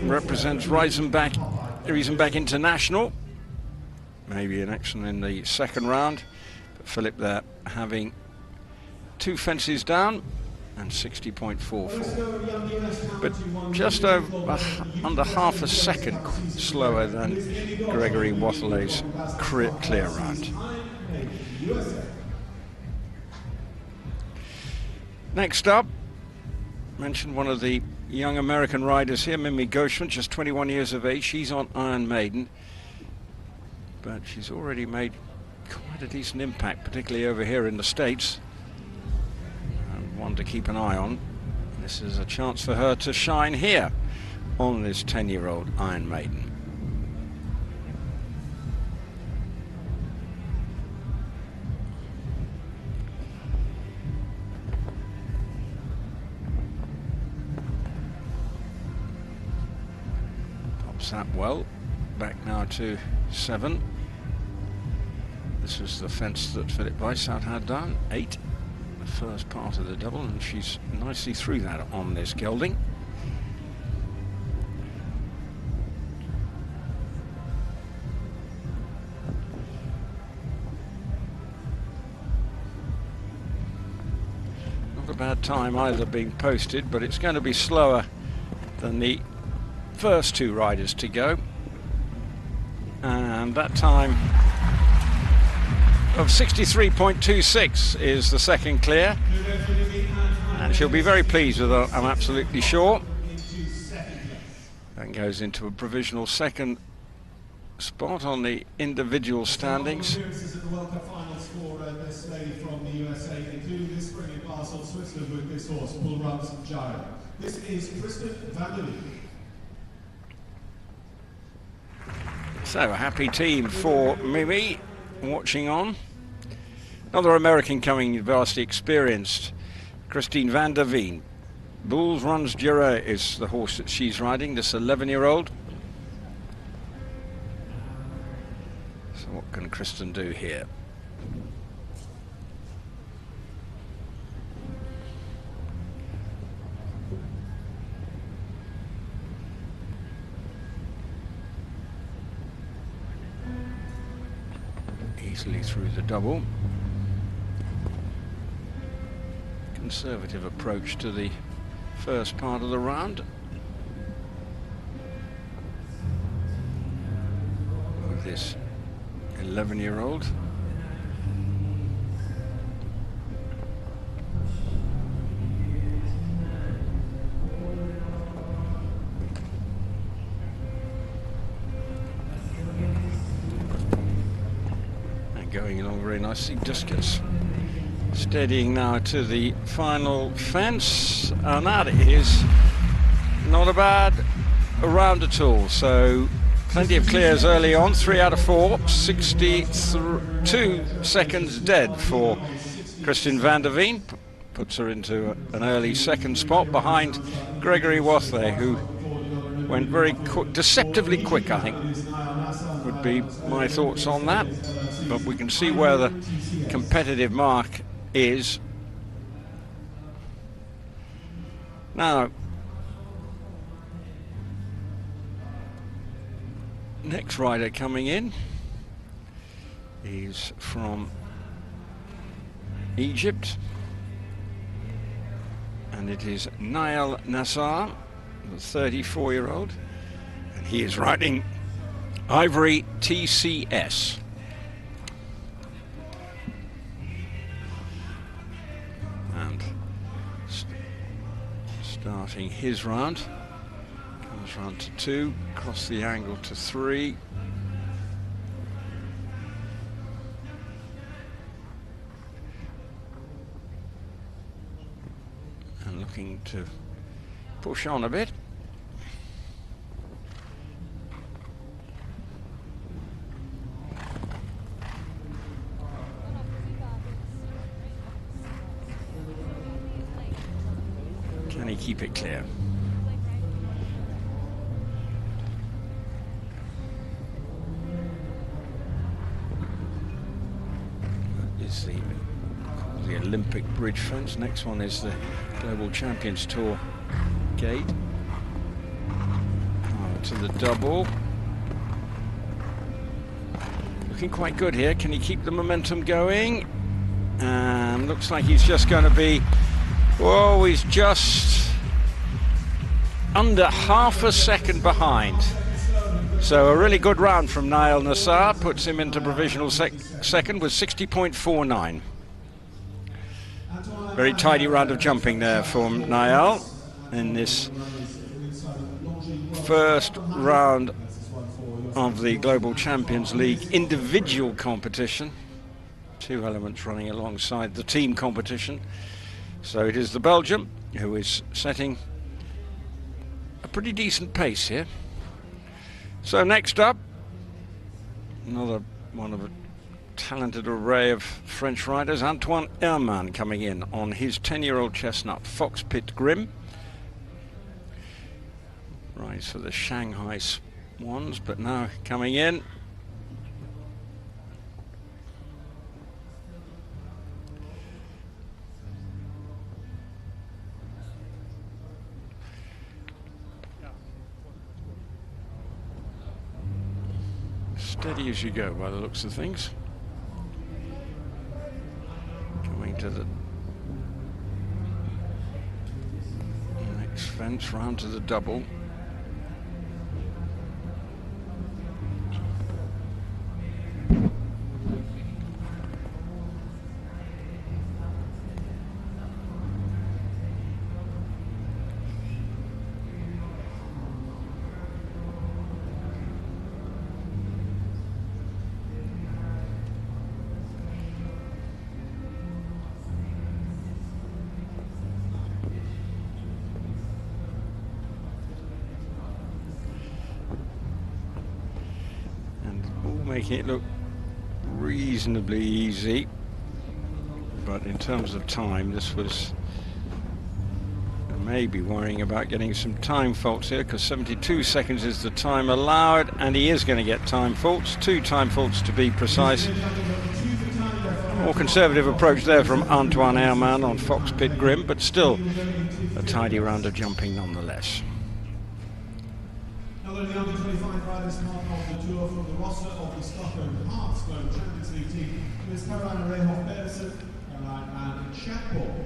represents Riesenbeck International, maybe an action in the second round, but Philip there having 2 fences down and 60.44, but just over under half a second slower than Gregory Wathelet's clear round. Next up, mentioned one of the young American riders here, Mimi Gauchman, just 21 years of age. She's on Iron Maiden, but she's already made quite a decent impact, particularly over here in the States. And one to keep an eye on. This is a chance for her to shine here on this 10-year-old Iron Maiden. That well, back now to 7. This is the fence that Philip Weishart had done, 8, the first part of the double, and she's nicely through that on this gelding. Not a bad time either being posted, but it's going to be slower than the first 2 riders to go, and that time of 63.26 is the second clear, and she'll be very pleased with that, I'm absolutely sure. That goes into a provisional second spot on the individual standings. Appearances at the World Cup finals for this lady from the USA, including this spring in Basel, Switzerland, with this horse, Bull Runs Gyro. This is Kristen van der Leek. So a happy team for Mimi watching on. Another American coming, vastly experienced, Christine van der Veen. Bulls Runs Gyro is the horse that she's riding, this 11-year-old. So what can Kristen do here? Easily through the double. Conservative approach to the first part of the round. With this 11-year-old. Going along very nicely, just gets steadying now to the final fence, and that is not a bad round at all. So plenty of clears early on, 3 out of 4, 62 seconds dead for Christine van der Veen, puts her into an early second spot behind Gregory Wathelet, who went very quick, deceptively quick, I think, would be my thoughts on that. But we can see where the competitive mark is. Now, next rider coming in is from Egypt, and it is Nael Nassar, the 34-year-old, and he is riding Ivory TCS. And starting his round, comes round to 2, across the angle to 3. And looking to push on a bit. Can he keep it clear? is the Olympic bridge fence. Next one is the Global Champions Tour gate. To the double. Looking quite good here. Can he keep the momentum going? And looks like he's just going to be, whoa, he's just under half a second behind. So a really good round from Nael Nassar puts him into provisional second with 60.49. Very tidy round of jumping there for Nael in this first round of the Global Champions League individual competition. Two elements running alongside the team competition. So it is the Belgian who is setting a pretty decent pace here. So next up, another one of a talented array of French riders, Antoine Herman coming in on his 10-year-old chestnut Fox Pit Grim. Rides for the Shanghai Swans, but now coming in. Steady as you go by the looks of things. Coming to the next fence, round to the double. Making it look reasonably easy, but in terms of time, this was maybe worrying about getting some time faults here, because 72 seconds is the time allowed, and he is going to get time faults, 2 time faults to be precise. More conservative approach there from Antoine Herman on Fox Pit Grim, but still a tidy round of jumping nonetheless. Now the under 25 riders part of the tour from the roster of the Stockholm Hearts Global Champions League team is Caroline Rehoff Pedersen, Caroline and Chapel.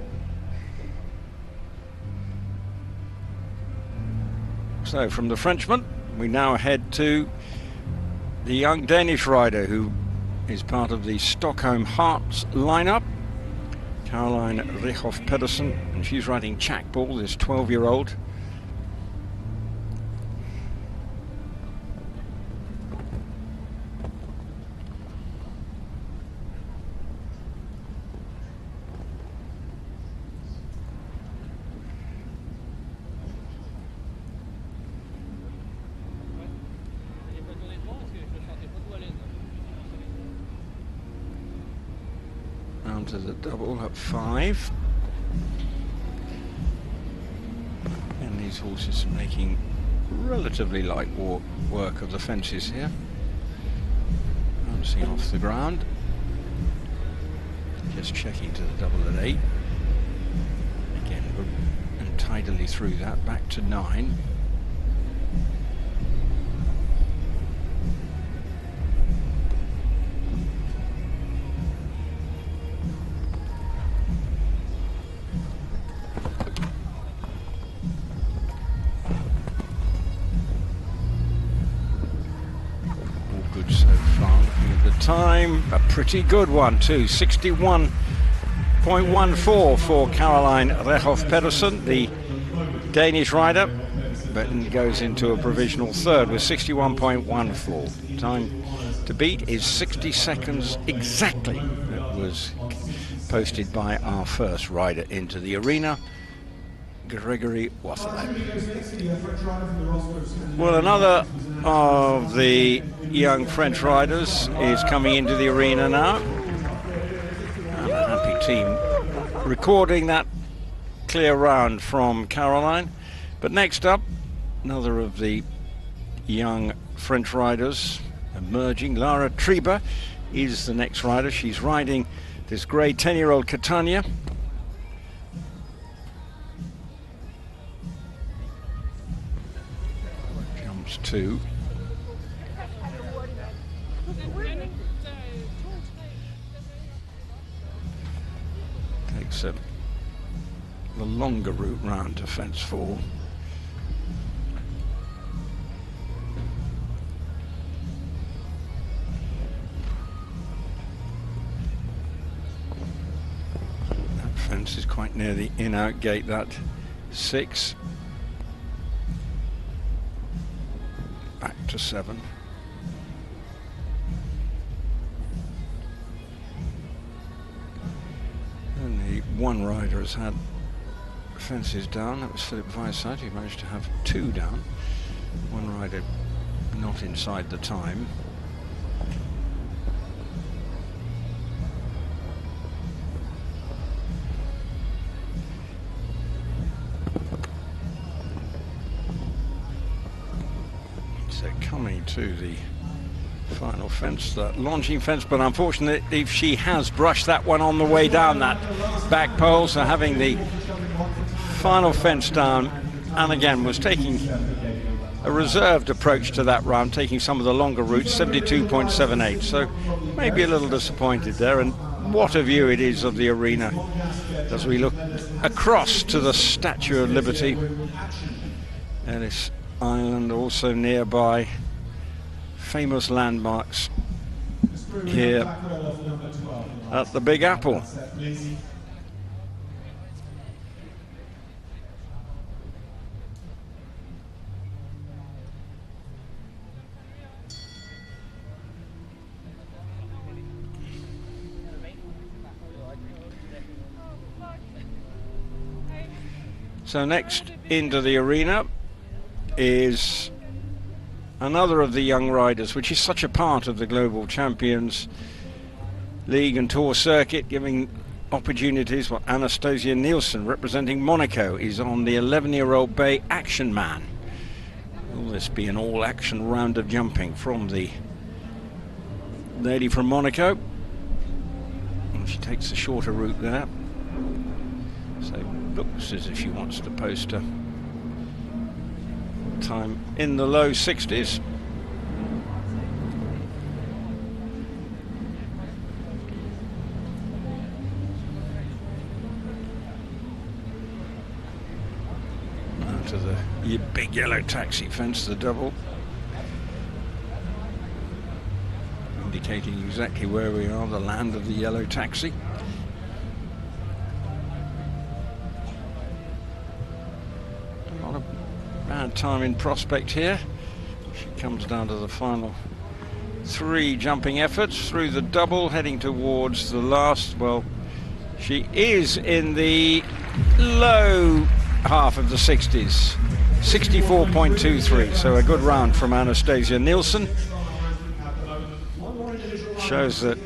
So from the Frenchman, we now head to the young Danish rider who is part of the Stockholm Hearts lineup, Caroline Rehoff Pedersen, and she's riding Chakball, this 12-year-old. To the double at 5, and these horses are making relatively light work of the fences here, bouncing off the ground, just checking to the double at 8 again, and tidily through that back to 9. Time, a pretty good one too, 61.14 for Caroline Rehoff Pedersen, the Danish rider, but goes into a provisional third with 61.14. Time to beat is 60 seconds exactly. That was posted by our first rider into the arena, Gregory Wathelet. Well, another of the young French riders is coming into the arena now. And a happy team recording that clear round from Caroline. But next up, another of the young French riders emerging, Lara Triba, is the next rider. She's riding this grey 10-year-old Catania. Jumps 2. Takes the longer route round to fence 4. That fence is quite near the in-out gate, that 6. Back to 7. And the one rider has had fences down. That was Philip Weissart, who managed to have 2 down. One rider not inside the time. So coming to the final fence, that launching fence, but unfortunately she has brushed that one on the way down that back pole, so having the final fence down, and again was taking a reserved approach to that round, taking some of the longer routes, 72.78, so maybe a little disappointed there. And what a view it is of the arena as we look across to the Statue of Liberty, Ellis Island also nearby. Famous landmarks here at the Big Apple. So next into the arena is another of the young riders, which is such a part of the Global Champions League and Tour circuit, giving opportunities. Well, Anastasia Nielsen, representing Monaco, is on the 11-year-old bay Action Man. Will this be an all-action round of jumping from the lady from Monaco? And she takes the shorter route there. So looks as if she wants to post a time in the low 60s. Now to the big yellow taxi fence, the double, indicating exactly where we are, the land of the yellow taxi. Bad time in prospect here. She comes down to the final 3 jumping efforts through the double, heading towards the last. Well, she is in the low half of the 60s, 64.23, so a good round from Anastasia Nielsen. Shows that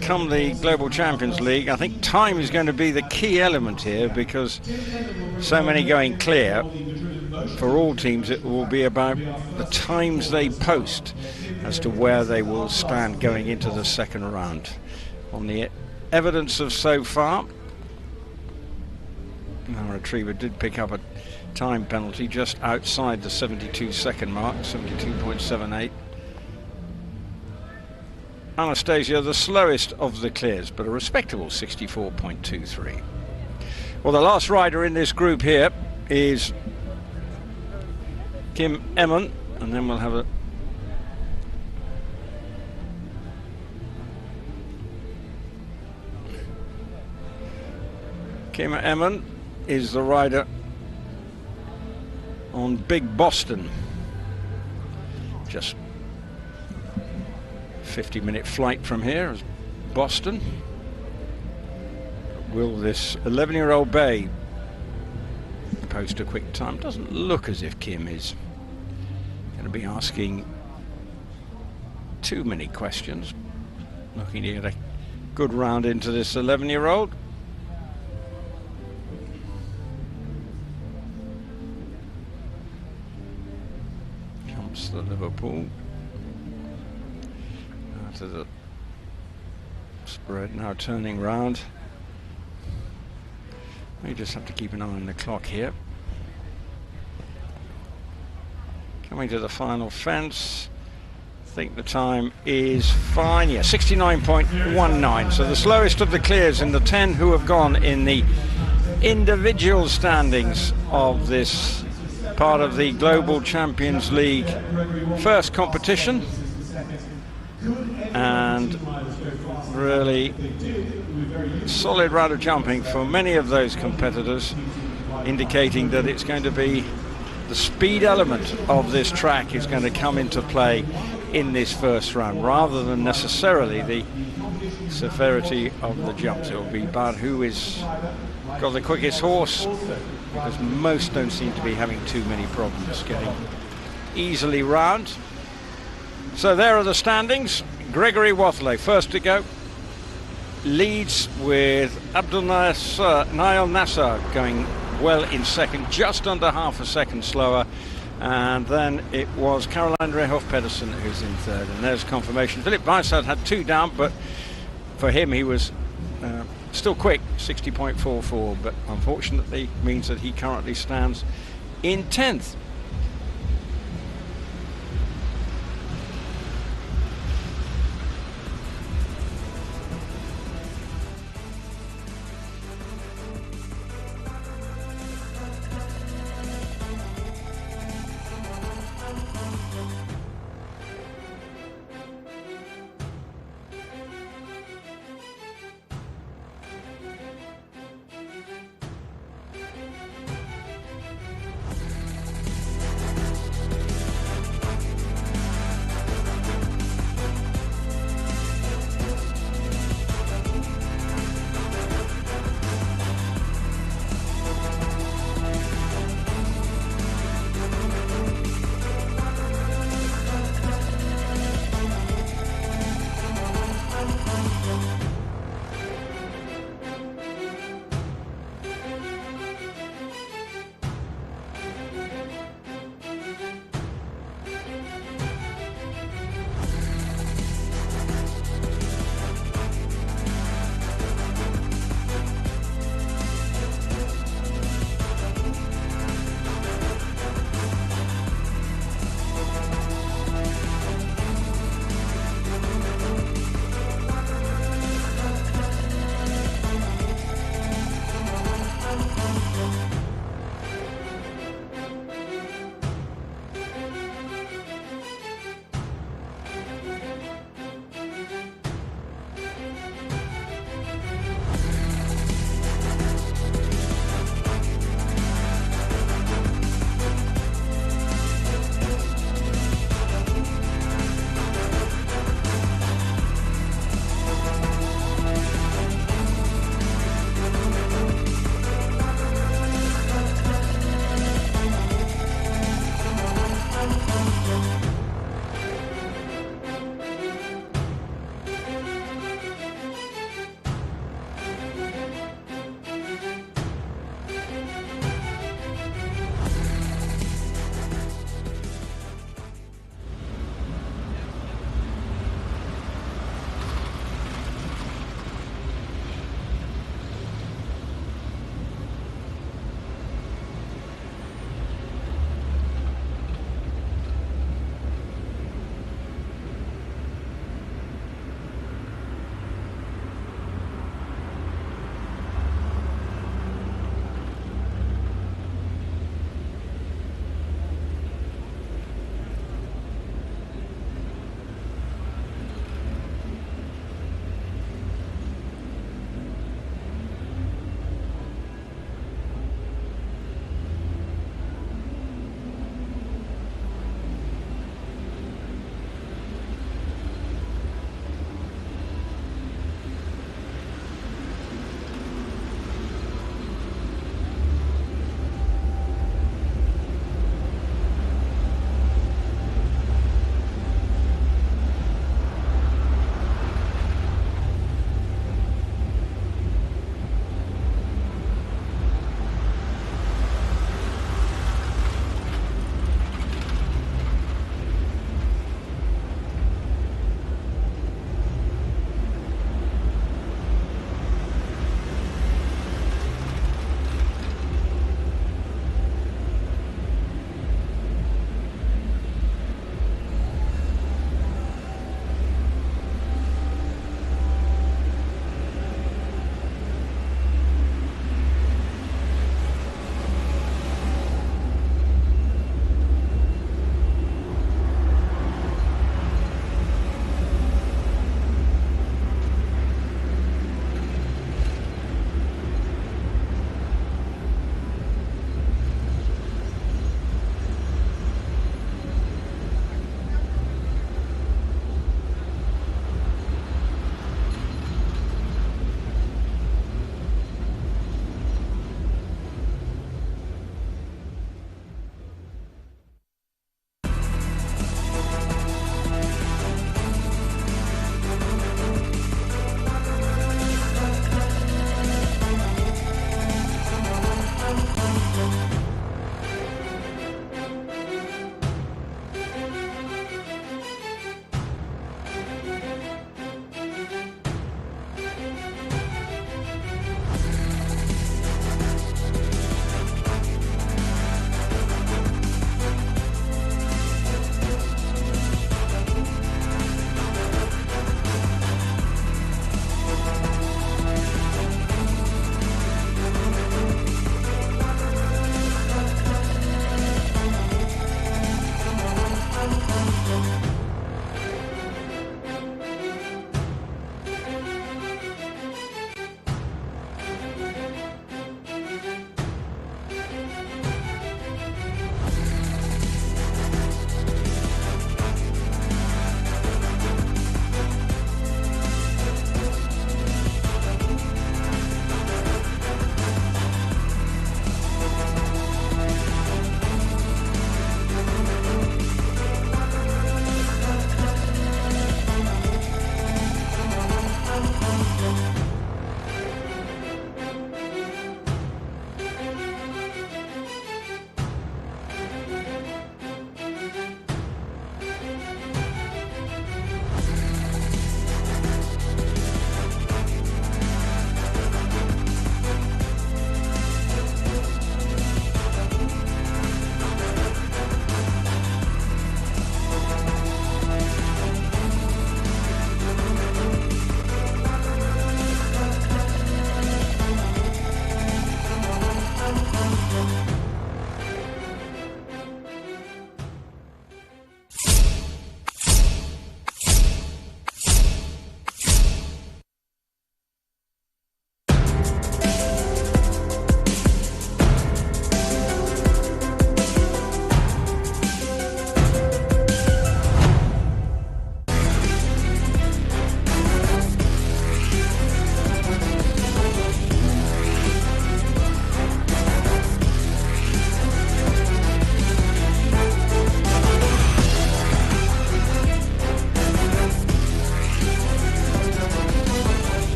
come the Global Champions League, I think time is going to be the key element here, because so many going clear. For all teams, it will be about the times they post as to where they will stand going into the second round. On the evidence of so far, our retriever did pick up a time penalty just outside the 72-second mark, 72.78. Anastasia, the slowest of the clears, but a respectable 64.23. Well, the last rider in this group here is Kim Emmon, and then we'll have a Kim Emmon is the rider on Big Boston. Just 50-minute flight from here is Boston. Will this 11-year-old bay post a quick time? Doesn't look as if Kim is going to be asking too many questions. Looking to get a good round into this 11-year-old. Jumps the Liverpool. To the spread now turning round. We just have to keep an eye on the clock here. Coming to the final fence. I think the time is fine. Yeah, 69.19. So the slowest of the clears in the 10 who have gone in the individual standings of this part of the Global Champions League first competition. And really solid round of jumping for many of those competitors, indicating that it's going to be the speed element of this track is going to come into play in this first round, rather than necessarily the severity of the jumps. It will be about who is got the quickest horse, because most don't seem to be having too many problems getting easily round. So there are the standings. Gregory Wathelet first to go, leads with Niall Nassar going well in second, just under half a second slower, and then it was Caroline Rehoff Pedersen who's in third, and there's confirmation. Philip Weissard had 2 down, but for him he was still quick, 60.44, but unfortunately means that he currently stands in 10th.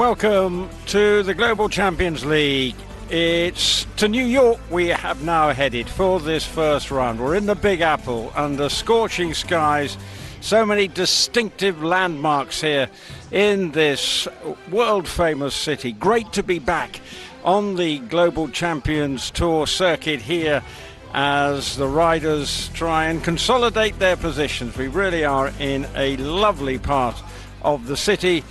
Welcome to the Global Champions League. It's to New York we have now headed for this first round. We're in the Big Apple under scorching skies. So many distinctive landmarks here in this world-famous city. Great to be back on the Global Champions Tour circuit here as the riders try and consolidate their positions. We really are in a lovely part of the city.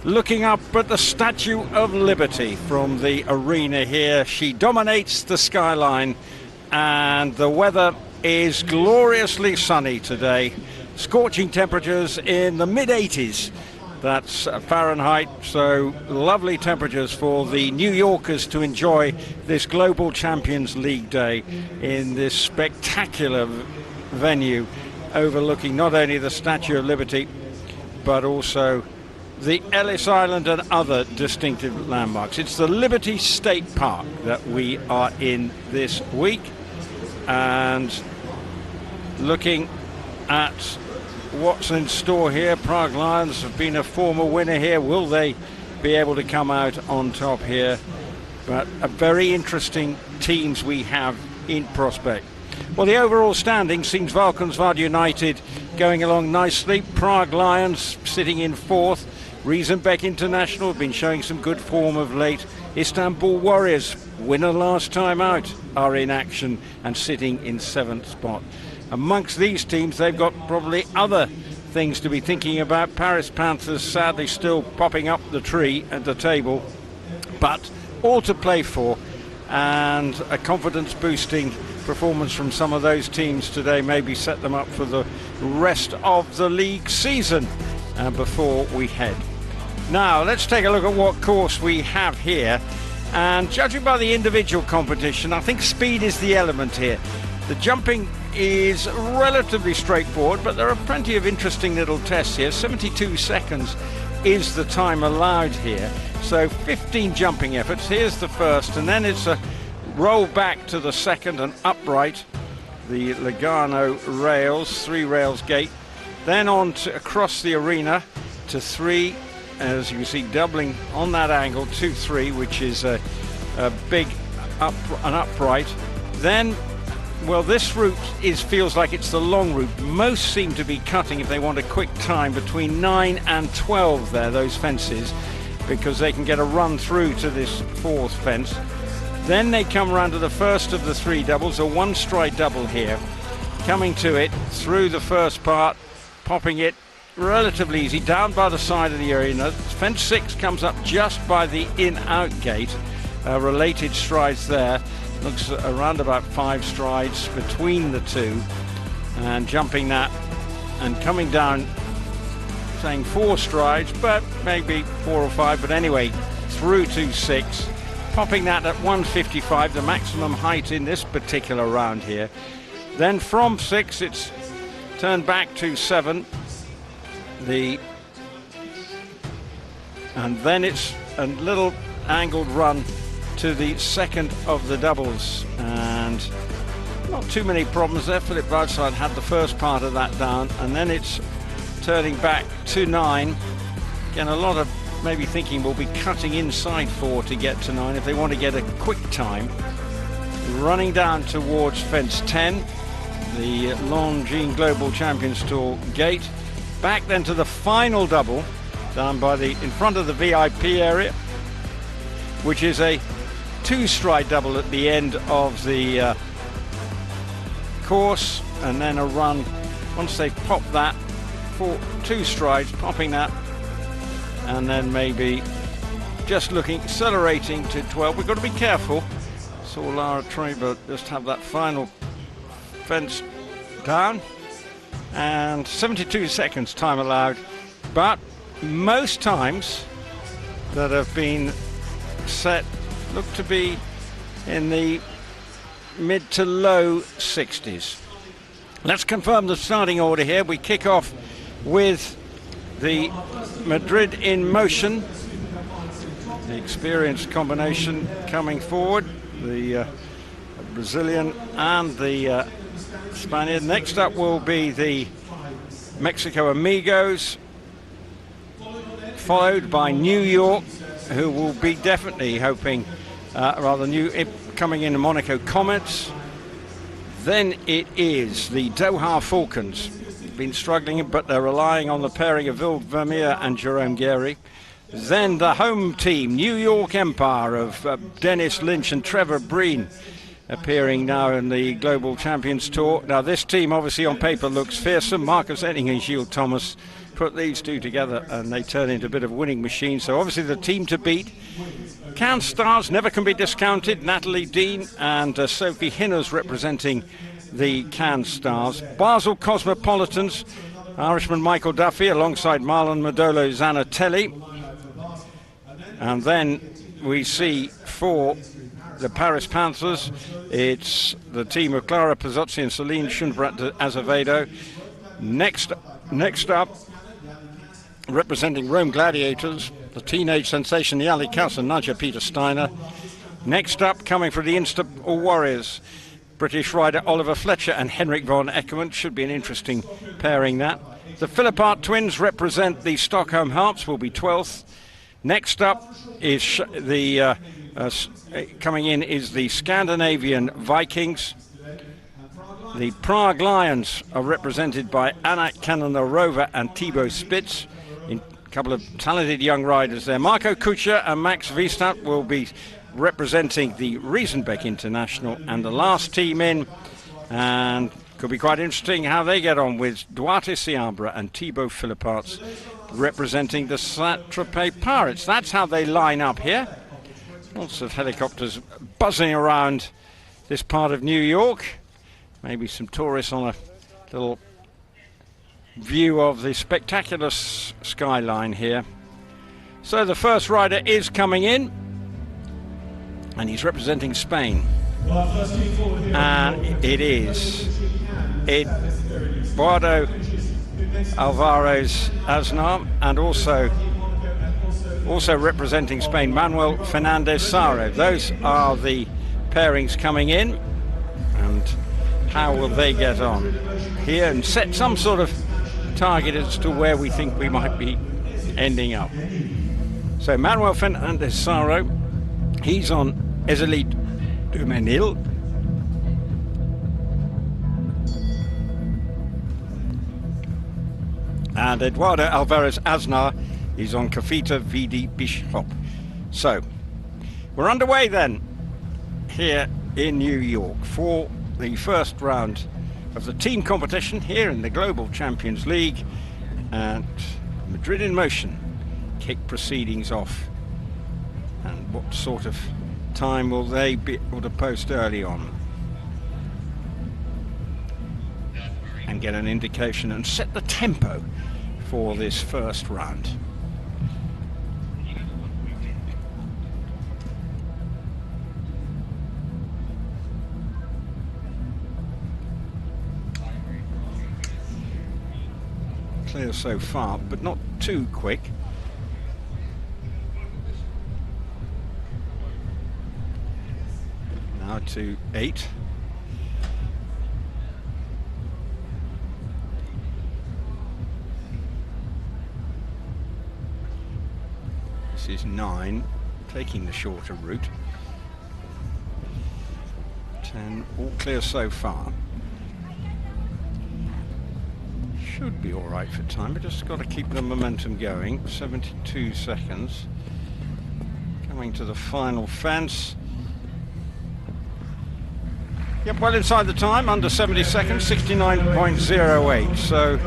Looking up at the Statue of Liberty from the arena here. She dominates the skyline and the weather is gloriously sunny today. Scorching temperatures in the mid-80s. That's Fahrenheit, so lovely temperatures for the New Yorkers to enjoy this Global Champions League day in this spectacular venue overlooking not only the Statue of Liberty but also the Ellis Island and other distinctive landmarks. It's the Liberty State Park that we are in this week, and looking at what's in store here. Prague Lions have been a former winner here. Will they be able to come out on top here? But a very interesting teams we have in prospect. Well, the overall standing seems Valkenswaard United going along nicely. Prague Lions sitting in fourth. Riesenbeck International have been showing some good form of late. Istanbul Warriors, winner last time out, are in action and sitting in seventh spot. Amongst these teams, they've got probably other things to be thinking about. Paris Panthers sadly still popping up the tree at the table, but all to play for, and a confidence-boosting performance from some of those teams today maybe set them up for the rest of the league season before we head. Now, let's take a look at what course we have here, and judging by the individual competition, I think speed is the element here. The jumping is relatively straightforward, but there are plenty of interesting little tests here. 72 seconds is the time allowed here, so 15 jumping efforts. Here's the first, and then it's a roll back to the second and upright, the Lugano rails, 3 rails gate, then on to across the arena to 3, as you can see, doubling on that angle, 2-3, which is a big an upright. Then, well, this route feels like it's the long route. Most seem to be cutting if they want a quick time between 9 and 12 there, those fences, because they can get a run through to this fourth fence. Then they come around to the first of the 3 doubles, a 1-stride double here. Coming to it through the first part, popping it relatively easy down by the side of the arena. Fence 6 comes up just by the in-out gate. Related strides there. Looks around about 5 strides between the two, and jumping that and coming down, saying 4 strides, but maybe 4 or 5, but anyway, through to 6, popping that at 155, the maximum height in this particular round here. Then from 6, it's turned back to 7, and then it's a little angled run to the second of the doubles, and not too many problems there. Philip Broudside had the first part of that down, and then it's turning back to 9. Again, a lot of maybe thinking we'll be cutting inside 4 to get to 9 if they want to get a quick time. Running down towards fence 10, the Longines Global Champions Tour gate. Back then to the final double down by in front of the VIP area, which is a 2-stride double at the end of the course, and then a run once they pop that for 2 strides, popping that, and then maybe just looking, accelerating to 12. We've got to be careful. Saw Lara Traber just have that final fence down, and 72 seconds time allowed, but most times that have been set look to be in the mid to low 60s. Let's confirm the starting order here. We kick off with the Madrid in motion, the experienced combination coming forward, the Brazilian and the Spaniard. Next up will be the Mexico Amigos, followed by New York, who will be definitely hoping, coming in Monaco Comets. Then it is the Doha Falcons. Been struggling, but they're relying on the pairing of Will Vermeer and Jerome Guerry. Then the home team, New York Empire of Dennis Lynch and Trevor Breen, appearing now in the Global Champions Tour. Now this team obviously on paper looks fearsome. Marcus Etting and Gilles Thomas, put these two together and they turn into a bit of a winning machine. So obviously the team to beat. Cannes Stars never can be discounted. Natalie Dean and Sophie Hinners representing the Cannes Stars. Basel Cosmopolitans, Irishman Michael Duffy alongside Marlon Modolo Zanatelli. And then we see for the Paris Panthers, it's the team of Clara Pizzozzi and Celine Schunbrat Azevedo. Next up, representing Rome Gladiators, the teenage sensation Yali Kass and Nadja Peter Steiner. Next up, coming from the Istanbul Warriors, British rider Oliver Fletcher and Henrik von Eckermann. Should be an interesting pairing, that. The Philippart twins represent the Stockholm Harps, will be 12th. Next up is the coming in is the Scandinavian Vikings. The Prague Lions are represented by Anna Kanonarova and Thibaut Spitz. A couple of talented young riders there. Marco Kutscher and Max Wiestat will be representing the Riesenbeck International. And the last team in, and could be quite interesting how they get on, with Duarte Siambra and Thibaut Philipparts representing the Saint-Tropez Pirates. That's how they line up here. Lots of helicopters buzzing around this part of New York. Maybe some tourists on a little view of the spectacular skyline here. So the first rider is coming in, and he's representing Spain. And it is Eduardo Alvarez Aznar, and also representing Spain, Manuel Fernandez Saro. Those are the pairings coming in, and how will they get on here and set some sort of target as to where we think we might be ending up. So Manuel Fernandez Saro, he's on Ezelite Dumenil. And Eduardo Alvarez Aznar is on Kavita VD Bishop. So we're underway then here in New York for the first round of the team competition here in the Global Champions League, and Madrid in Motion kick proceedings off. And what sort of time will they be able to post early on and get an indication and set the tempo for this first round? Clear so far, but not too quick. Now to 8. This is 9, taking the shorter route. 10, all clear so far. Should be all right for time, but just got to keep the momentum going. 72 seconds. Coming to the final fence. Yep, well inside the time, under 70 seconds, 69.08. So,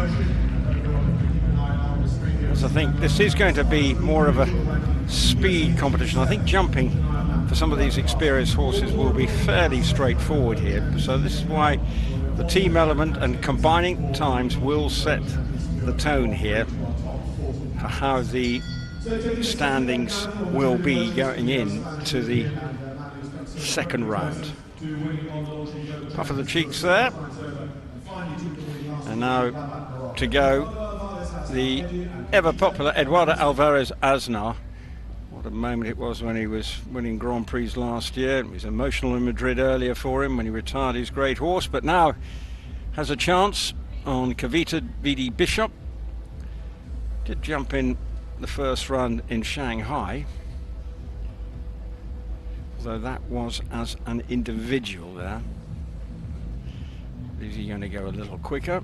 as I think this is going to be more of a speed competition. I think jumping for some of these experienced horses will be fairly straightforward here. So this is why the team element and combining times will set the tone here for how the standings will be going in to the second round. Puff of the cheeks there. And now to go the ever popular Eduardo Alvarez Aznar. What a moment it was when he was winning Grand Prix last year. It was emotional in Madrid earlier for him when he retired his great horse, but now has a chance on Kavita VD Bishop. Did jump in the first run in Shanghai. although that was as an individual there. Is he going to go a little quicker?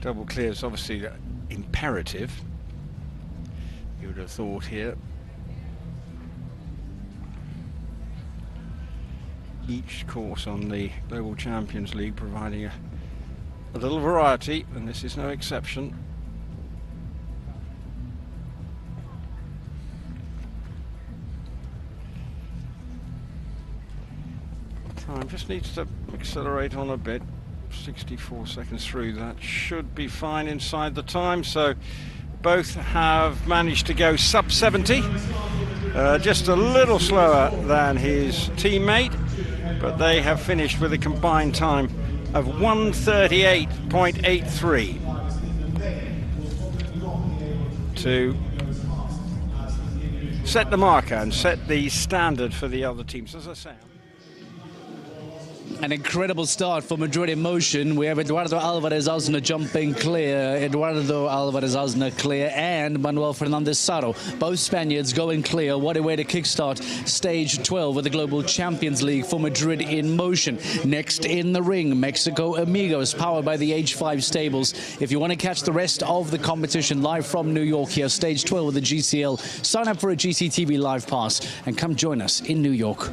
Double clear is obviously imperative, you would have thought here. Each course on the Global Champions League providing a little variety, and this is no exception. Time just needs to accelerate on a bit. 64 seconds through, that should be fine inside the time. So both have managed to go sub 70, just a little slower than his teammate, but they have finished with a combined time of 1:38.83 to set the marker and set the standard for the other teams. As I say, an incredible start for Madrid in motion. We have Eduardo Alvarez Osna jumping clear, Eduardo Alvarez Osna clear, and Manuel Fernandez Saro. Both Spaniards going clear. What a way to kickstart stage 12 of the Global Champions League for Madrid in motion. Next in the ring, Mexico Amigos, powered by the H5 stables. If you want to catch the rest of the competition live from New York here, stage 12 of the GCL, sign up for a GCTV Live Pass and come join us in New York.